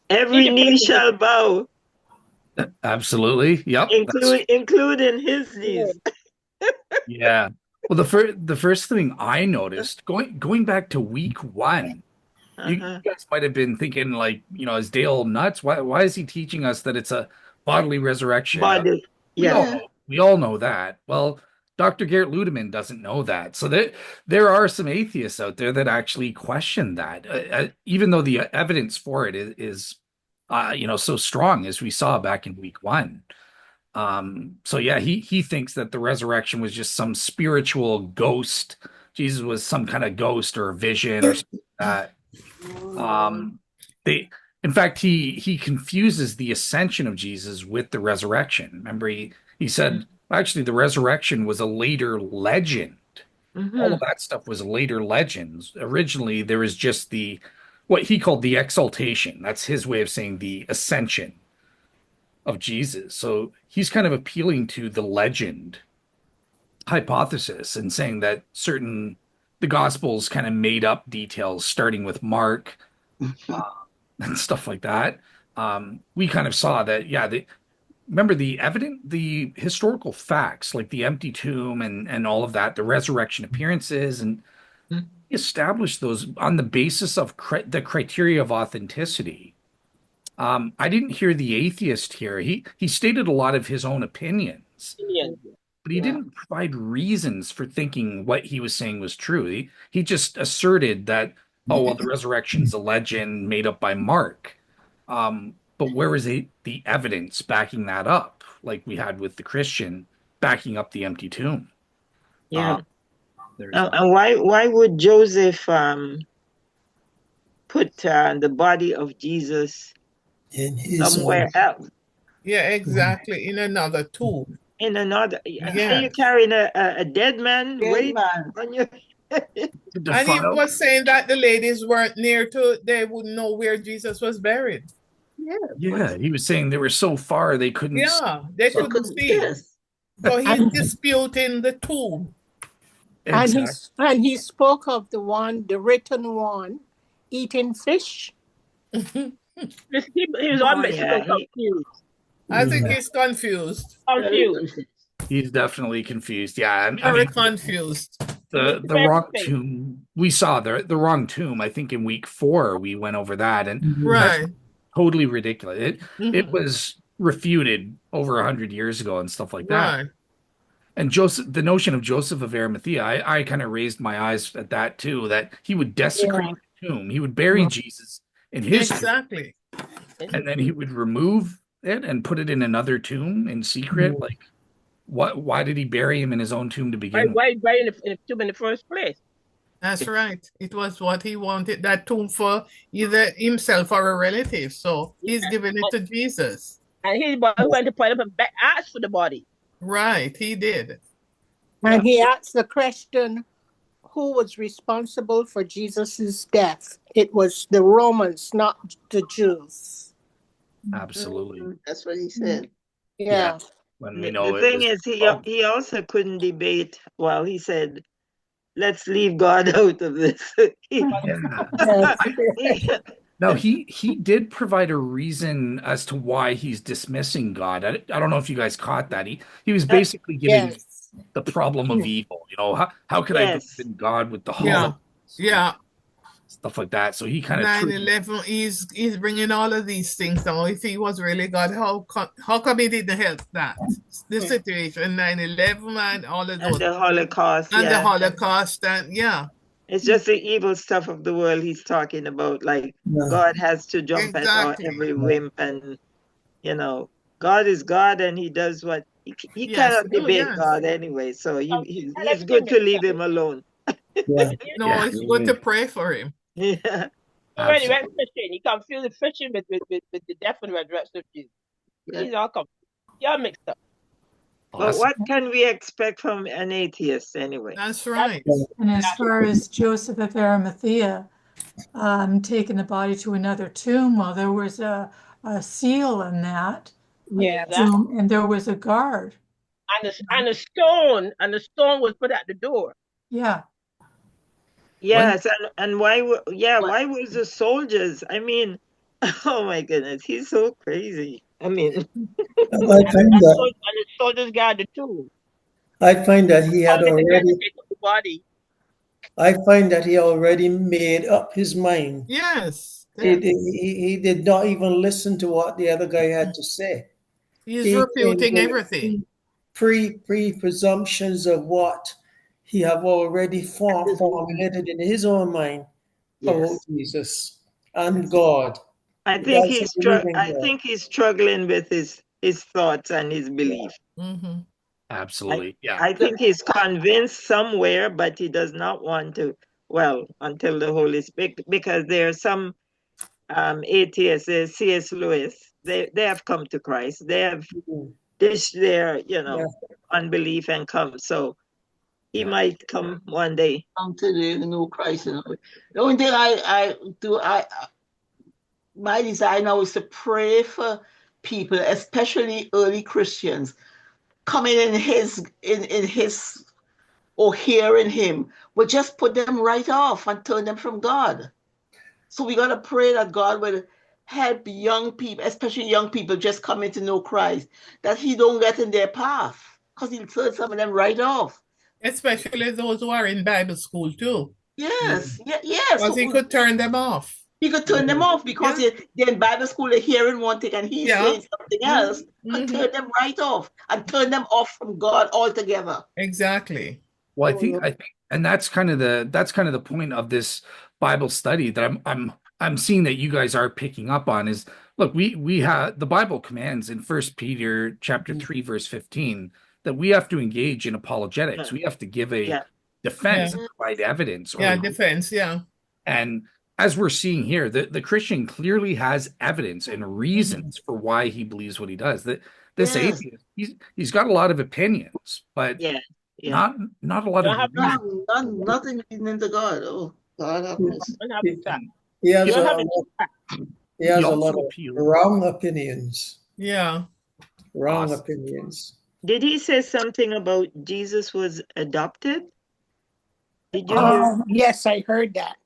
Every knee shall bow, Absolutely. Yep. including his knees. Yeah. Well, the first thing I noticed going back to week 1, you guys might have been thinking, like, is Dale nuts? Why is he teaching us that it's a bodily resurrection? Body. We all know that. Well, Dr. Gerd Ludemann doesn't know that. So there are some atheists out there that actually question that, even though the evidence for it is so strong as we saw back in week 1. So yeah, he thinks that the resurrection was just some spiritual ghost. Jesus was some kind of ghost or a vision or something like that. In fact, he confuses the ascension of Jesus with the resurrection. Remember, he said, actually, the resurrection was a later legend. All of that stuff was later legends. Originally, there was just what he called the exaltation. That's his way of saying the ascension of Jesus. So he's kind of appealing to the legend hypothesis and saying that the Gospels kind of made up details, starting with Mark and stuff like that. We kind of saw that, remember the historical facts, like the empty tomb and all of that, the resurrection appearances, and established those on the basis of the criteria of authenticity. I didn't hear the atheist here. He stated a lot of his own opinions, but he didn't provide reasons for thinking what he was saying was true. He just asserted that, the resurrection's a legend made up by Mark. But where is the evidence backing that up, like we had with the Christian backing up the empty tomb? Yeah. And why would Joseph put the body of Jesus in his somewhere else? Yeah, exactly. In another tomb. In another. Are you carrying a dead man weight on you? And he was saying that the ladies weren't near they wouldn't know where Jesus was buried. Yeah, he was saying they were so far they couldn't. Yeah, they couldn't see. So he's disputing the tomb. Exactly. And he spoke of the written one, eating fish. He was confused. I think he's confused. He's definitely confused. Yeah, Very confused. The wrong tomb. We saw the wrong tomb. I think in week 4 we went over that, and that's totally ridiculous. It was refuted over 100 years ago and stuff like that. And Joseph, the notion of Joseph of Arimathea, I kind of raised my eyes at that too, that he would desecrate the tomb. He would bury Jesus in his tomb, Exactly. and then he would remove it and put it in another tomb in secret. Like, why did he bury him in his own tomb to begin with? Why in the tomb in the first place? That's right. It was what he wanted, that tomb for either himself or a relative. So he's giving it to Jesus. And he went to point up and asked for the body. Right, he did. And he asked the question, who was responsible for Jesus's death? It was the Romans, not the Jews. Absolutely. That's what he said. Yeah. When we know the thing is, he also couldn't debate. Well, he said, let's leave God out of this. No, he did provide a reason as to why he's dismissing God. I don't know if you guys caught that. He was basically giving the problem of evil. You know, how could I believe in God with the Holocaust? Yeah. Stuff like that. So he kind of 9/11. He's bringing all of these things down. If he was really God, how come he didn't help that? The situation, 9/11 and all of those. And the Holocaust. And the Holocaust, and it's just the evil stuff of the world he's talking about. Like God has to jump at every whim, and God is God, and he does what he cannot debate God anyway. So he's good to leave him alone. It's good to pray for him. Yeah. When he went fishing, he can feel the fishing with the death and resurrection of Jesus. He's all confused. You're mixed up. But what can we expect from an atheist anyway? That's right. And as far as Joseph of Arimathea taking the body to another tomb, well, there was a seal in that tomb, and there was a guard. And a stone was put at the door. Yeah. Yes, and why was the soldiers? I mean, oh my goodness, he's so crazy. I mean, and the soldiers guarded too. I find that he had already. I find that he already made up his mind. Yes. He did not even listen to what the other guy had to say. He's refuting everything. Presumptions of what he have already formulated in his own mind about Jesus and God. I think he's struggling with his thoughts and his belief. Mm-hmm. Absolutely. I think he's convinced somewhere, but he does not want to. Well, until the Holy Spirit, because there are some atheists, C.S. Lewis. They have come to Christ. They have dished their unbelief and come. So he might come one day. Come to the new Christ. The only thing I do, my desire now is to pray for people, especially early Christians, coming in his or hearing him, but just put them right off and turn them from God. So we got to pray that God will help young people, especially young people just coming to know Christ, that he don't get in their path, because he'll turn some of them right off. Especially those who are in Bible school too. Yes, yes. Because he could turn them off. He could turn them off because they're in Bible school, they're hearing one thing and he's saying something else, and turn them right off and turn them off from God altogether. Exactly. Well, I think, and that's kind of the point of this Bible study that I'm seeing that you guys are picking up on is, look, we have the Bible commands in 1 Peter chapter 3 verse 15 that we have to engage in apologetics. We have to give a defense and provide evidence. Defense. And as we're seeing here, the Christian clearly has evidence and reasons for why he believes what he does. That this atheist, he's got a lot of opinions, but not a lot of nothing into God. Oh, God have mercy. He has a lot of wrong opinions. Yeah. Wrong opinions. Did he say something about Jesus was adopted? Did you hear? Yes, I heard that.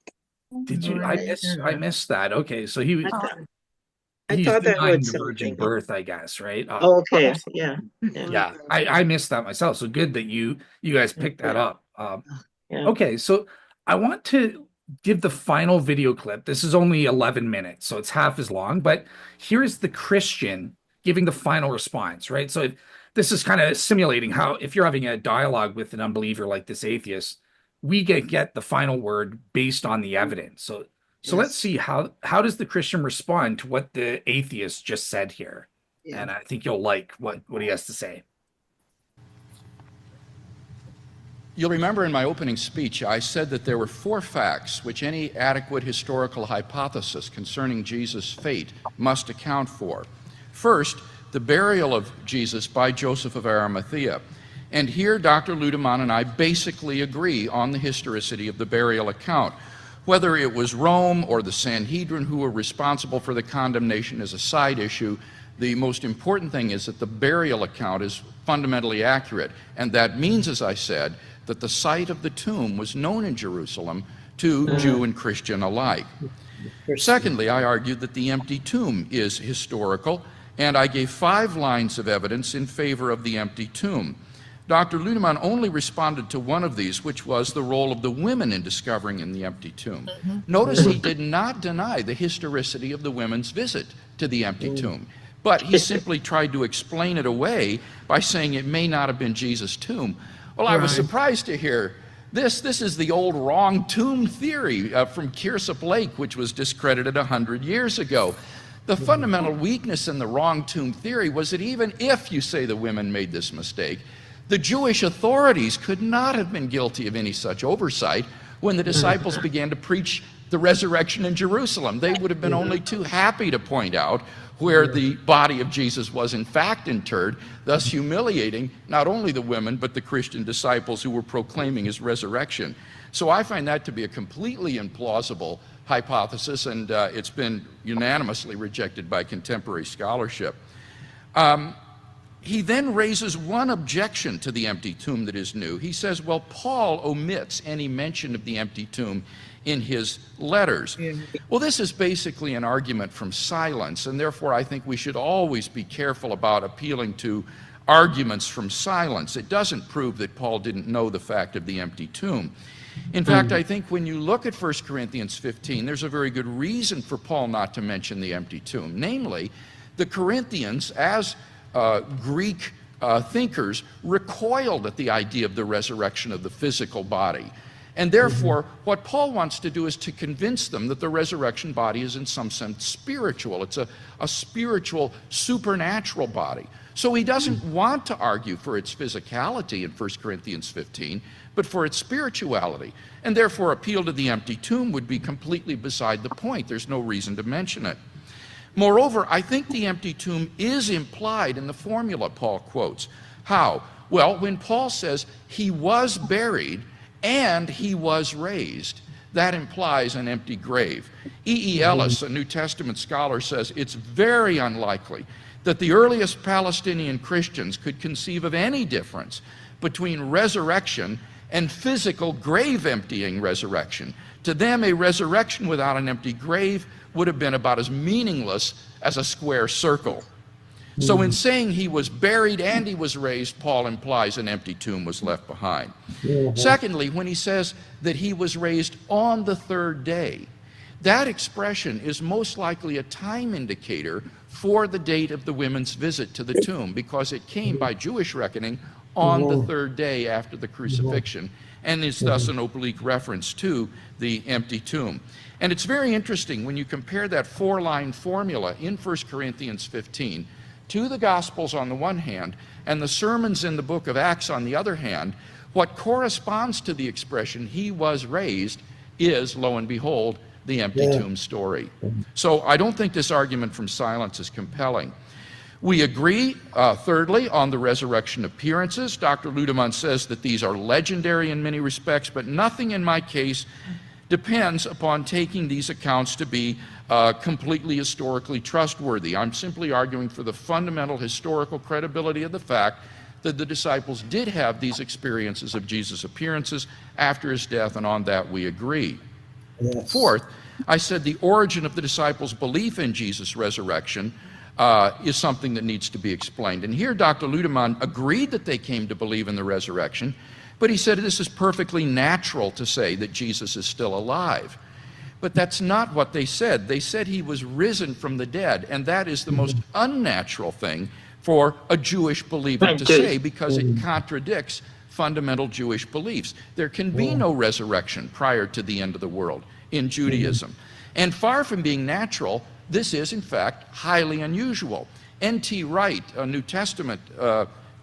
Did you? I missed that. Okay, so he's thought that denying was the virgin birth, I guess, right? Okay, I missed that myself. So good that you guys picked that up. Okay, so I want to give the final video clip. This is only 11 minutes, so it's half as long. But here's the Christian giving the final response, right? So this is kind of simulating how, if you're having a dialogue with an unbeliever like this atheist, we get the final word based on the evidence. So let's see how does the Christian respond to what the atheist just said here. Yeah. And I think you'll like what he has to say. You'll remember in my opening speech, I said that there were 4 facts which any adequate historical hypothesis concerning Jesus' fate must account for. First, the burial of Jesus by Joseph of Arimathea. And here Dr. Ludemann and I basically agree on the historicity of the burial account. Whether it was Rome or the Sanhedrin who were responsible for the condemnation is a side issue. The most important thing is that the burial account is fundamentally accurate. And that means, as I said, that the site of the tomb was known in Jerusalem to Jew and Christian alike. Secondly, I argued that the empty tomb is historical, and I gave 5 lines of evidence in favor of the empty tomb. Dr. Ludemann only responded to one of these, which was the role of the women in discovering in the empty tomb. Notice he did not deny the historicity of the women's visit to the empty tomb, but he simply tried to explain it away by saying it may not have been Jesus' tomb. Well, I was surprised to hear this. This is the old wrong tomb theory from Kearsarge Lake, which was discredited 100 years ago. The fundamental weakness in the wrong tomb theory was that even if you say the women made this mistake, the Jewish authorities could not have been guilty of any such oversight when the disciples began to preach the resurrection in Jerusalem. They would have been only too happy to point out where the body of Jesus was in fact interred, thus humiliating not only the women but the Christian disciples who were proclaiming his resurrection. So I find that to be a completely implausible hypothesis, and it's been unanimously rejected by contemporary scholarship. He then raises one objection to the empty tomb that is new. He says, well, Paul omits any mention of the empty tomb in his letters. Well, this is basically an argument from silence, and therefore I think we should always be careful about appealing to arguments from silence. It doesn't prove that Paul didn't know the fact of the empty tomb. In fact, I think when you look at 1 Corinthians 15, there's a very good reason for Paul not to mention the empty tomb. Namely, the Corinthians, as Greek thinkers, recoiled at the idea of the resurrection of the physical body. And therefore, what Paul wants to do is to convince them that the resurrection body is in some sense spiritual. It's a spiritual, supernatural body. So he doesn't want to argue for its physicality in 1 Corinthians 15, but for its spirituality. And therefore, appeal to the empty tomb would be completely beside the point. There's no reason to mention it. Moreover, I think the empty tomb is implied in the formula Paul quotes. How? Well, when Paul says he was buried and he was raised, that implies an empty grave. E. Ellis, a New Testament scholar, says it's very unlikely that the earliest Palestinian Christians could conceive of any difference between resurrection and physical grave-emptying resurrection. To them, a resurrection without an empty grave would have been about as meaningless as a square circle. So in saying he was buried and he was raised, Paul implies an empty tomb was left behind. Secondly, when he says that he was raised on the 3rd day, that expression is most likely a time indicator for the date of the women's visit to the tomb, because it came by Jewish reckoning on the 3rd day after the crucifixion, and is thus an oblique reference to the empty tomb. And it's very interesting when you compare that 4-line formula in 1 Corinthians 15 to the Gospels on the one hand, and the sermons in the book of Acts on the other hand. What corresponds to the expression, he was raised, is, lo and behold, the empty tomb story. So I don't think this argument from silence is compelling. We agree, thirdly, on the resurrection appearances. Dr. Ludemann says that these are legendary in many respects, but nothing in my case depends upon taking these accounts to be completely historically trustworthy. I'm simply arguing for the fundamental historical credibility of the fact that the disciples did have these experiences of Jesus' appearances after his death, and on that we agree. Fourth, I said the origin of the disciples' belief in Jesus' resurrection is something that needs to be explained. And here Dr. Ludemann agreed that they came to believe in the resurrection, but he said this is perfectly natural to say that Jesus is still alive. But that's not what they said. They said he was risen from the dead, and that is the most unnatural thing for a Jewish believer to say, because it contradicts fundamental Jewish beliefs. There can be no resurrection prior to the end of the world in Judaism. And far from being natural, this is, in fact, highly unusual. N.T. Wright, a New Testament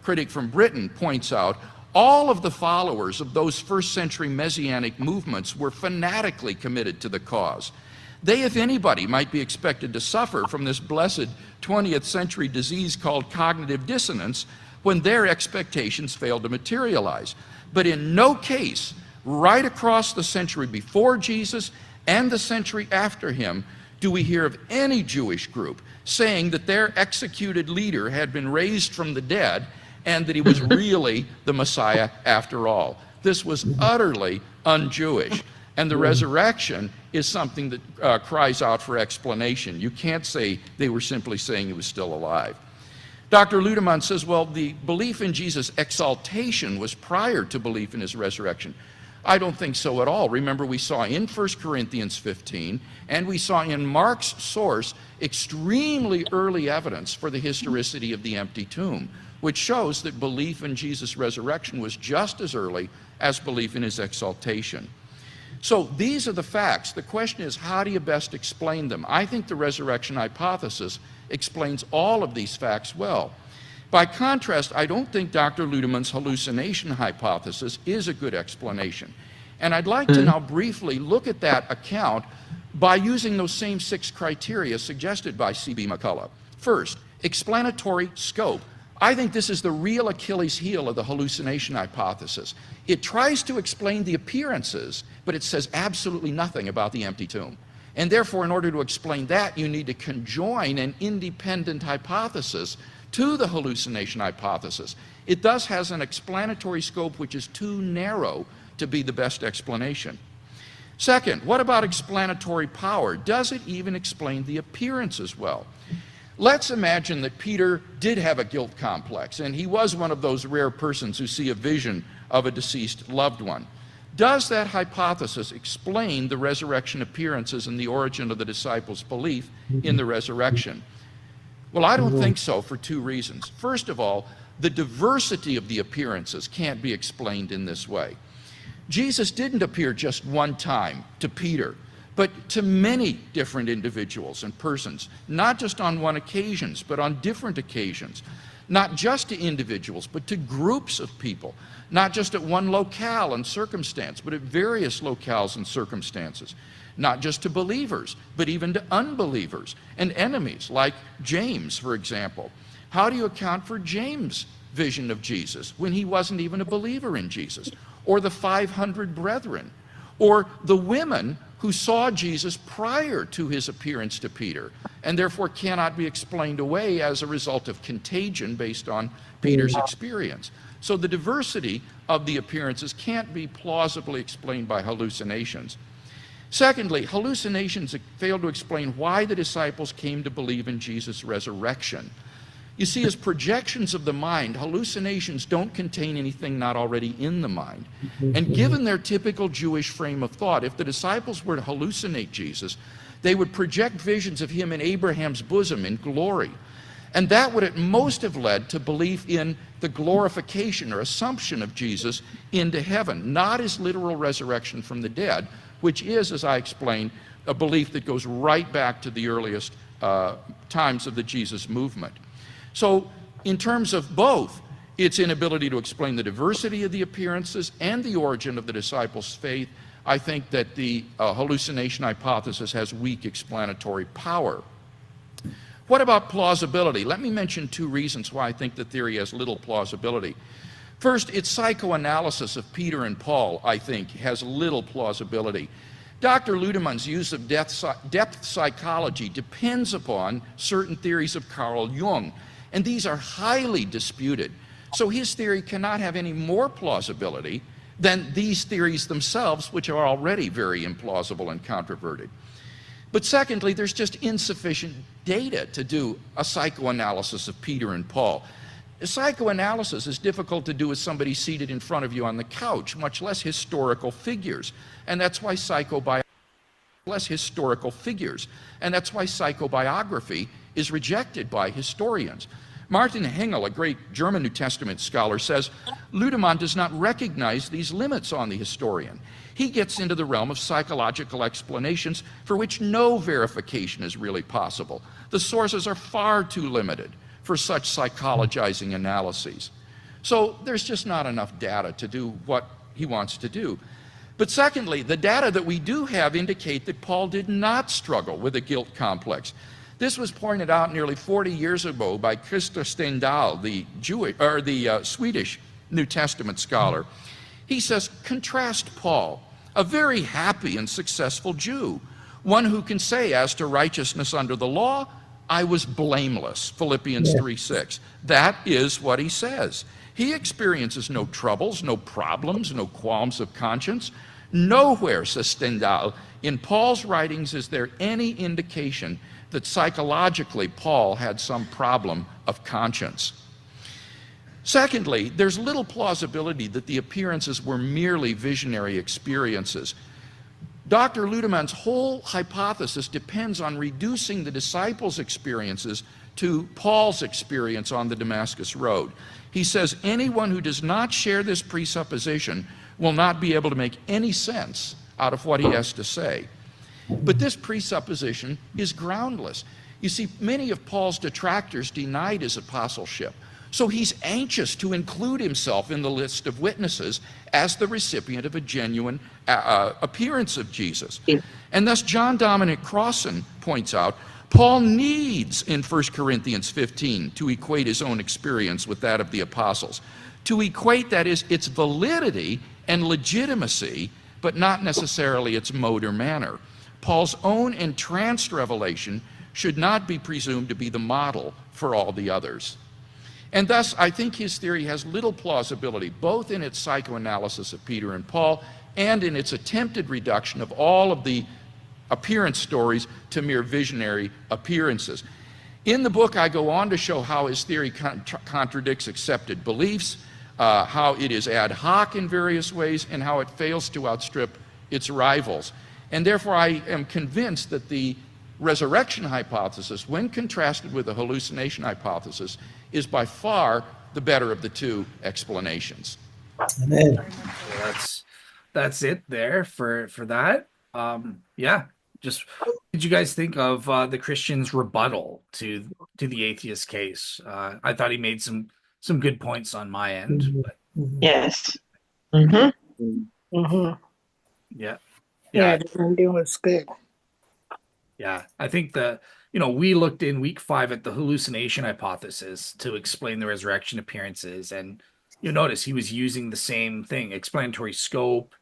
critic from Britain, points out all of the followers of those first century Messianic movements were fanatically committed to the cause. They, if anybody, might be expected to suffer from this blessed 20th century disease called cognitive dissonance when their expectations failed to materialize. But in no case, right across the century before Jesus and the century after him, do we hear of any Jewish group saying that their executed leader had been raised from the dead and that he was really the Messiah after all. This was utterly un-Jewish. And the resurrection is something that cries out for explanation. You can't say they were simply saying he was still alive. Dr. Ludemann says, well, the belief in Jesus' exaltation was prior to belief in his resurrection. I don't think so at all. Remember, we saw in 1 Corinthians 15, and we saw in Mark's source extremely early evidence for the historicity of the empty tomb, which shows that belief in Jesus' resurrection was just as early as belief in his exaltation. So these are the facts. The question is, how do you best explain them? I think the resurrection hypothesis explains all of these facts well. By contrast, I don't think Dr. Ludemann's hallucination hypothesis is a good explanation. And I'd like to now briefly look at that account by using those same 6 criteria suggested by C.B. McCullough. First, explanatory scope. I think this is the real Achilles heel of the hallucination hypothesis. It tries to explain the appearances, but it says absolutely nothing about the empty tomb. And therefore, in order to explain that, you need to conjoin an independent hypothesis to the hallucination hypothesis. It thus has an explanatory scope which is too narrow to be the best explanation. Second, what about explanatory power? Does it even explain the appearances well? Let's imagine that Peter did have a guilt complex, and he was one of those rare persons who see a vision of a deceased loved one. Does that hypothesis explain the resurrection appearances and the origin of the disciples' belief in the resurrection? Well, I don't think so for 2 reasons. First of all, the diversity of the appearances can't be explained in this way. Jesus didn't appear just one time to Peter, but to many different individuals and persons, not just on one occasion, but on different occasions. Not just to individuals, but to groups of people, not just at one locale and circumstance, but at various locales and circumstances. Not just to believers, but even to unbelievers and enemies, like James, for example. How do you account for James' vision of Jesus when he wasn't even a believer in Jesus? Or the 500 brethren? Or the women who saw Jesus prior to his appearance to Peter, and therefore cannot be explained away as a result of contagion based on Peter's experience. So the diversity of the appearances can't be plausibly explained by hallucinations. Secondly, hallucinations fail to explain why the disciples came to believe in Jesus' resurrection. You see, as projections of the mind, hallucinations don't contain anything not already in the mind. And given their typical Jewish frame of thought, if the disciples were to hallucinate Jesus, they would project visions of him in Abraham's bosom in glory. And that would at most have led to belief in the glorification or assumption of Jesus into heaven, not his literal resurrection from the dead, which is, as I explained, a belief that goes right back to the earliest times of the Jesus movement. So in terms of both its inability to explain the diversity of the appearances and the origin of the disciples' faith, I think that the hallucination hypothesis has weak explanatory power. What about plausibility? Let me mention 2 reasons why I think the theory has little plausibility. First, its psychoanalysis of Peter and Paul, I think, has little plausibility. Dr. Ludemann's use of depth psychology depends upon certain theories of Carl Jung, and these are highly disputed. So his theory cannot have any more plausibility than these theories themselves, which are already very implausible and controverted. But secondly, there's just insufficient data to do a psychoanalysis of Peter and Paul. Psychoanalysis is difficult to do with somebody seated in front of you on the couch, much less historical figures. And that's why psychobiometry is rejected by historians. Martin Hengel, a great German New Testament scholar, says Ludemann does not recognize these limits on the historian. He gets into the realm of psychological explanations for which no verification is really possible. The sources are far too limited for such psychologizing analyses. So there's just not enough data to do what he wants to do. But secondly, the data that we do have indicate that Paul did not struggle with a guilt complex. This was pointed out nearly 40 years ago by Christer Stendahl, the Swedish New Testament scholar. He says, contrast Paul, a very happy and successful Jew, one who can say, as to righteousness under the law, I was blameless, Philippians 3:6. That is what he says. He experiences no troubles, no problems, no qualms of conscience. Nowhere, says Stendahl, in Paul's writings is there any indication that psychologically Paul had some problem of conscience. Secondly, there's little plausibility that the appearances were merely visionary experiences. Dr. Ludemann's whole hypothesis depends on reducing the disciples' experiences to Paul's experience on the Damascus Road. He says anyone who does not share this presupposition will not be able to make any sense out of what he has to say. But this presupposition is groundless. You see, many of Paul's detractors denied his apostleship, so he's anxious to include himself in the list of witnesses as the recipient of a genuine appearance of Jesus. And thus John Dominic Crossan points out, Paul needs in 1 Corinthians 15 to equate his own experience with that of the apostles. To equate, that is, its validity and legitimacy, but not necessarily its mode or manner. Paul's own entranced revelation should not be presumed to be the model for all the others. And thus, I think his theory has little plausibility, both in its psychoanalysis of Peter and Paul and in its attempted reduction of all of the appearance stories to mere visionary appearances. In the book, I go on to show how his theory contradicts accepted beliefs, how it is ad hoc in various ways, and how it fails to outstrip its rivals. And therefore, I am convinced that the resurrection hypothesis, when contrasted with the hallucination hypothesis, is by far the better of the two explanations. Amen. That's it there for that. Yeah, just what did you guys think of the Christian's rebuttal to the atheist case? I thought he made some good points on my end. But... Yes. Yeah. Yeah, the ending was good. Yeah, I think we looked in week 5 at the hallucination hypothesis to explain the resurrection appearances, and you'll notice he was using the same thing: explanatory scope,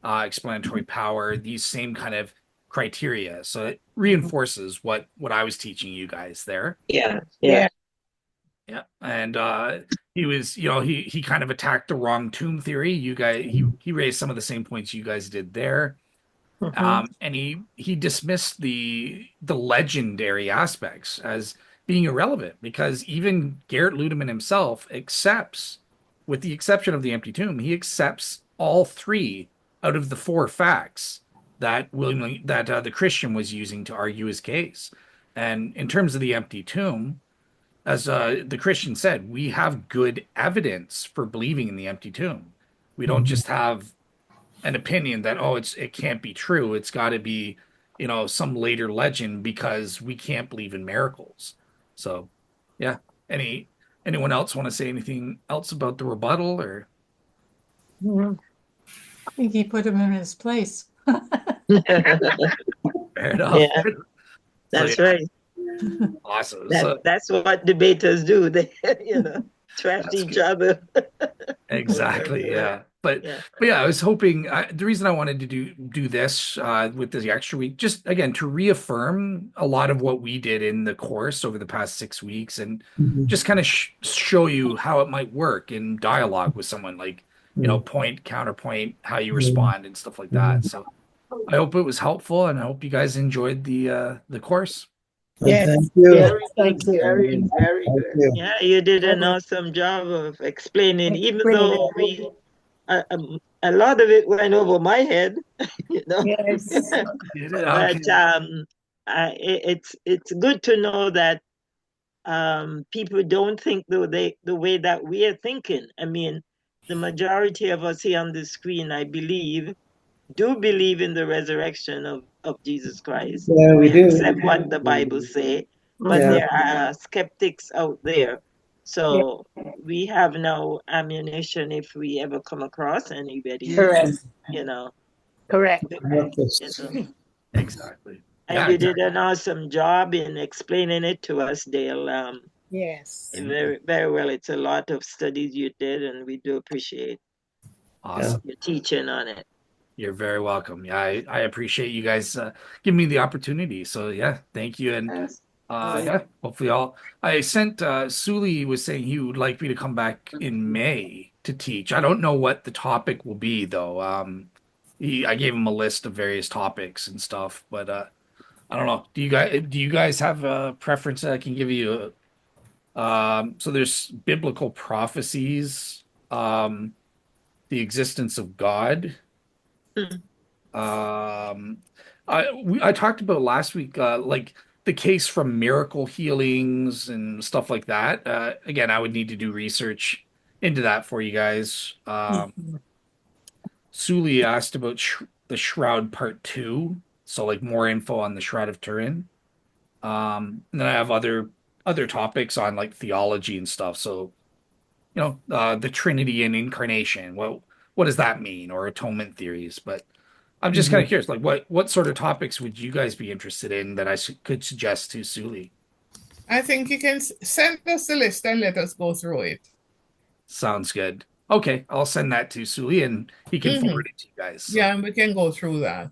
explanatory power, these same kind of criteria. So it reinforces what I was teaching you guys there. Yeah. And he was, he kind of attacked the wrong tomb theory. You guys, he raised some of the same points you guys did there. And he dismissed the legendary aspects as being irrelevant, because even Gerd Ludemann himself accepts, with the exception of the empty tomb, he accepts all 3 out of the 4 facts that the Christian was using to argue his case. And in terms of the empty tomb, as the Christian said, we have good evidence for believing in the empty tomb. We don't just have an opinion that, it can't be true. It's got to be, some later legend, because we can't believe in miracles. So, yeah. Anyone else want to say anything else about the rebuttal, or? I think he put him in his place. Fair enough. Yeah, that's right. Awesome. That's what debaters do. They, trash each other. Exactly. Yeah. But yeah, I was hoping, the reason I wanted to do this with the extra week, just again to reaffirm a lot of what we did in the course over the past 6 weeks, and just kind of show you how it might work in dialogue with someone, like point, counterpoint, how you respond and stuff like that. So I hope it was helpful, and I hope you guys enjoyed the course. Yes. Thank you. Thank you. Very, very good. Yeah, you did an awesome job of explaining, even though a lot of it went over my head, Yes. But it's good to know that people don't think the way that we are thinking. I mean, the majority of us here on the screen, I believe, do believe in the resurrection of Jesus Christ. Yeah, we do. Accept what the Bible say, but Yeah. there are skeptics out there. So we have no ammunition if we ever come across anybody. Correct. You know. Correct. You know. Exactly. And Yeah, you exactly. did an awesome job in explaining it to us, Dale. Yes. Very, very well. It's a lot of studies you did, and we do appreciate Awesome. your teaching on it. You're very welcome. Yeah, I appreciate you guys giving me the opportunity. So yeah, thank you. And yeah, hopefully I sent Suli was saying he would like me to come back in May to teach. I don't know what the topic will be though. I gave him a list of various topics and stuff, but I don't know. Do you guys have a preference that I can give you? So there's biblical prophecies, the existence of God. I talked about last week, like the case from miracle healings and stuff like that. Again, I would need to do research into that for you guys. Suli asked about the Shroud Part 2, so like more info on the Shroud of Turin. And then I have other topics on like theology and stuff. So, the Trinity and incarnation. What does that mean? Or atonement theories. But I'm just kind of curious, like what sort of topics would you guys be interested in that I could suggest to Suli? I think you can send us the list and let us go through it. Sounds good. Okay, I'll send that to Suli and he can forward it to you guys. So. Yeah, and we can go through that.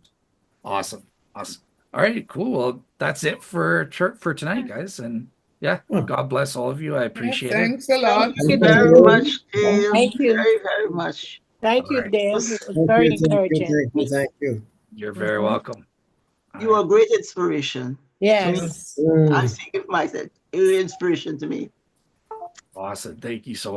Awesome. All right, cool. Well, that's it for tonight, guys. And yeah, God bless all of you. I appreciate it. Thanks a lot. Thank you very much, Dale. Thank you. Very, very much. Thank you, Dale. It was very encouraging. Thank you. You're very welcome. You are a great inspiration. Yes. I think of myself, you're an inspiration to me. Awesome. Thank you so much.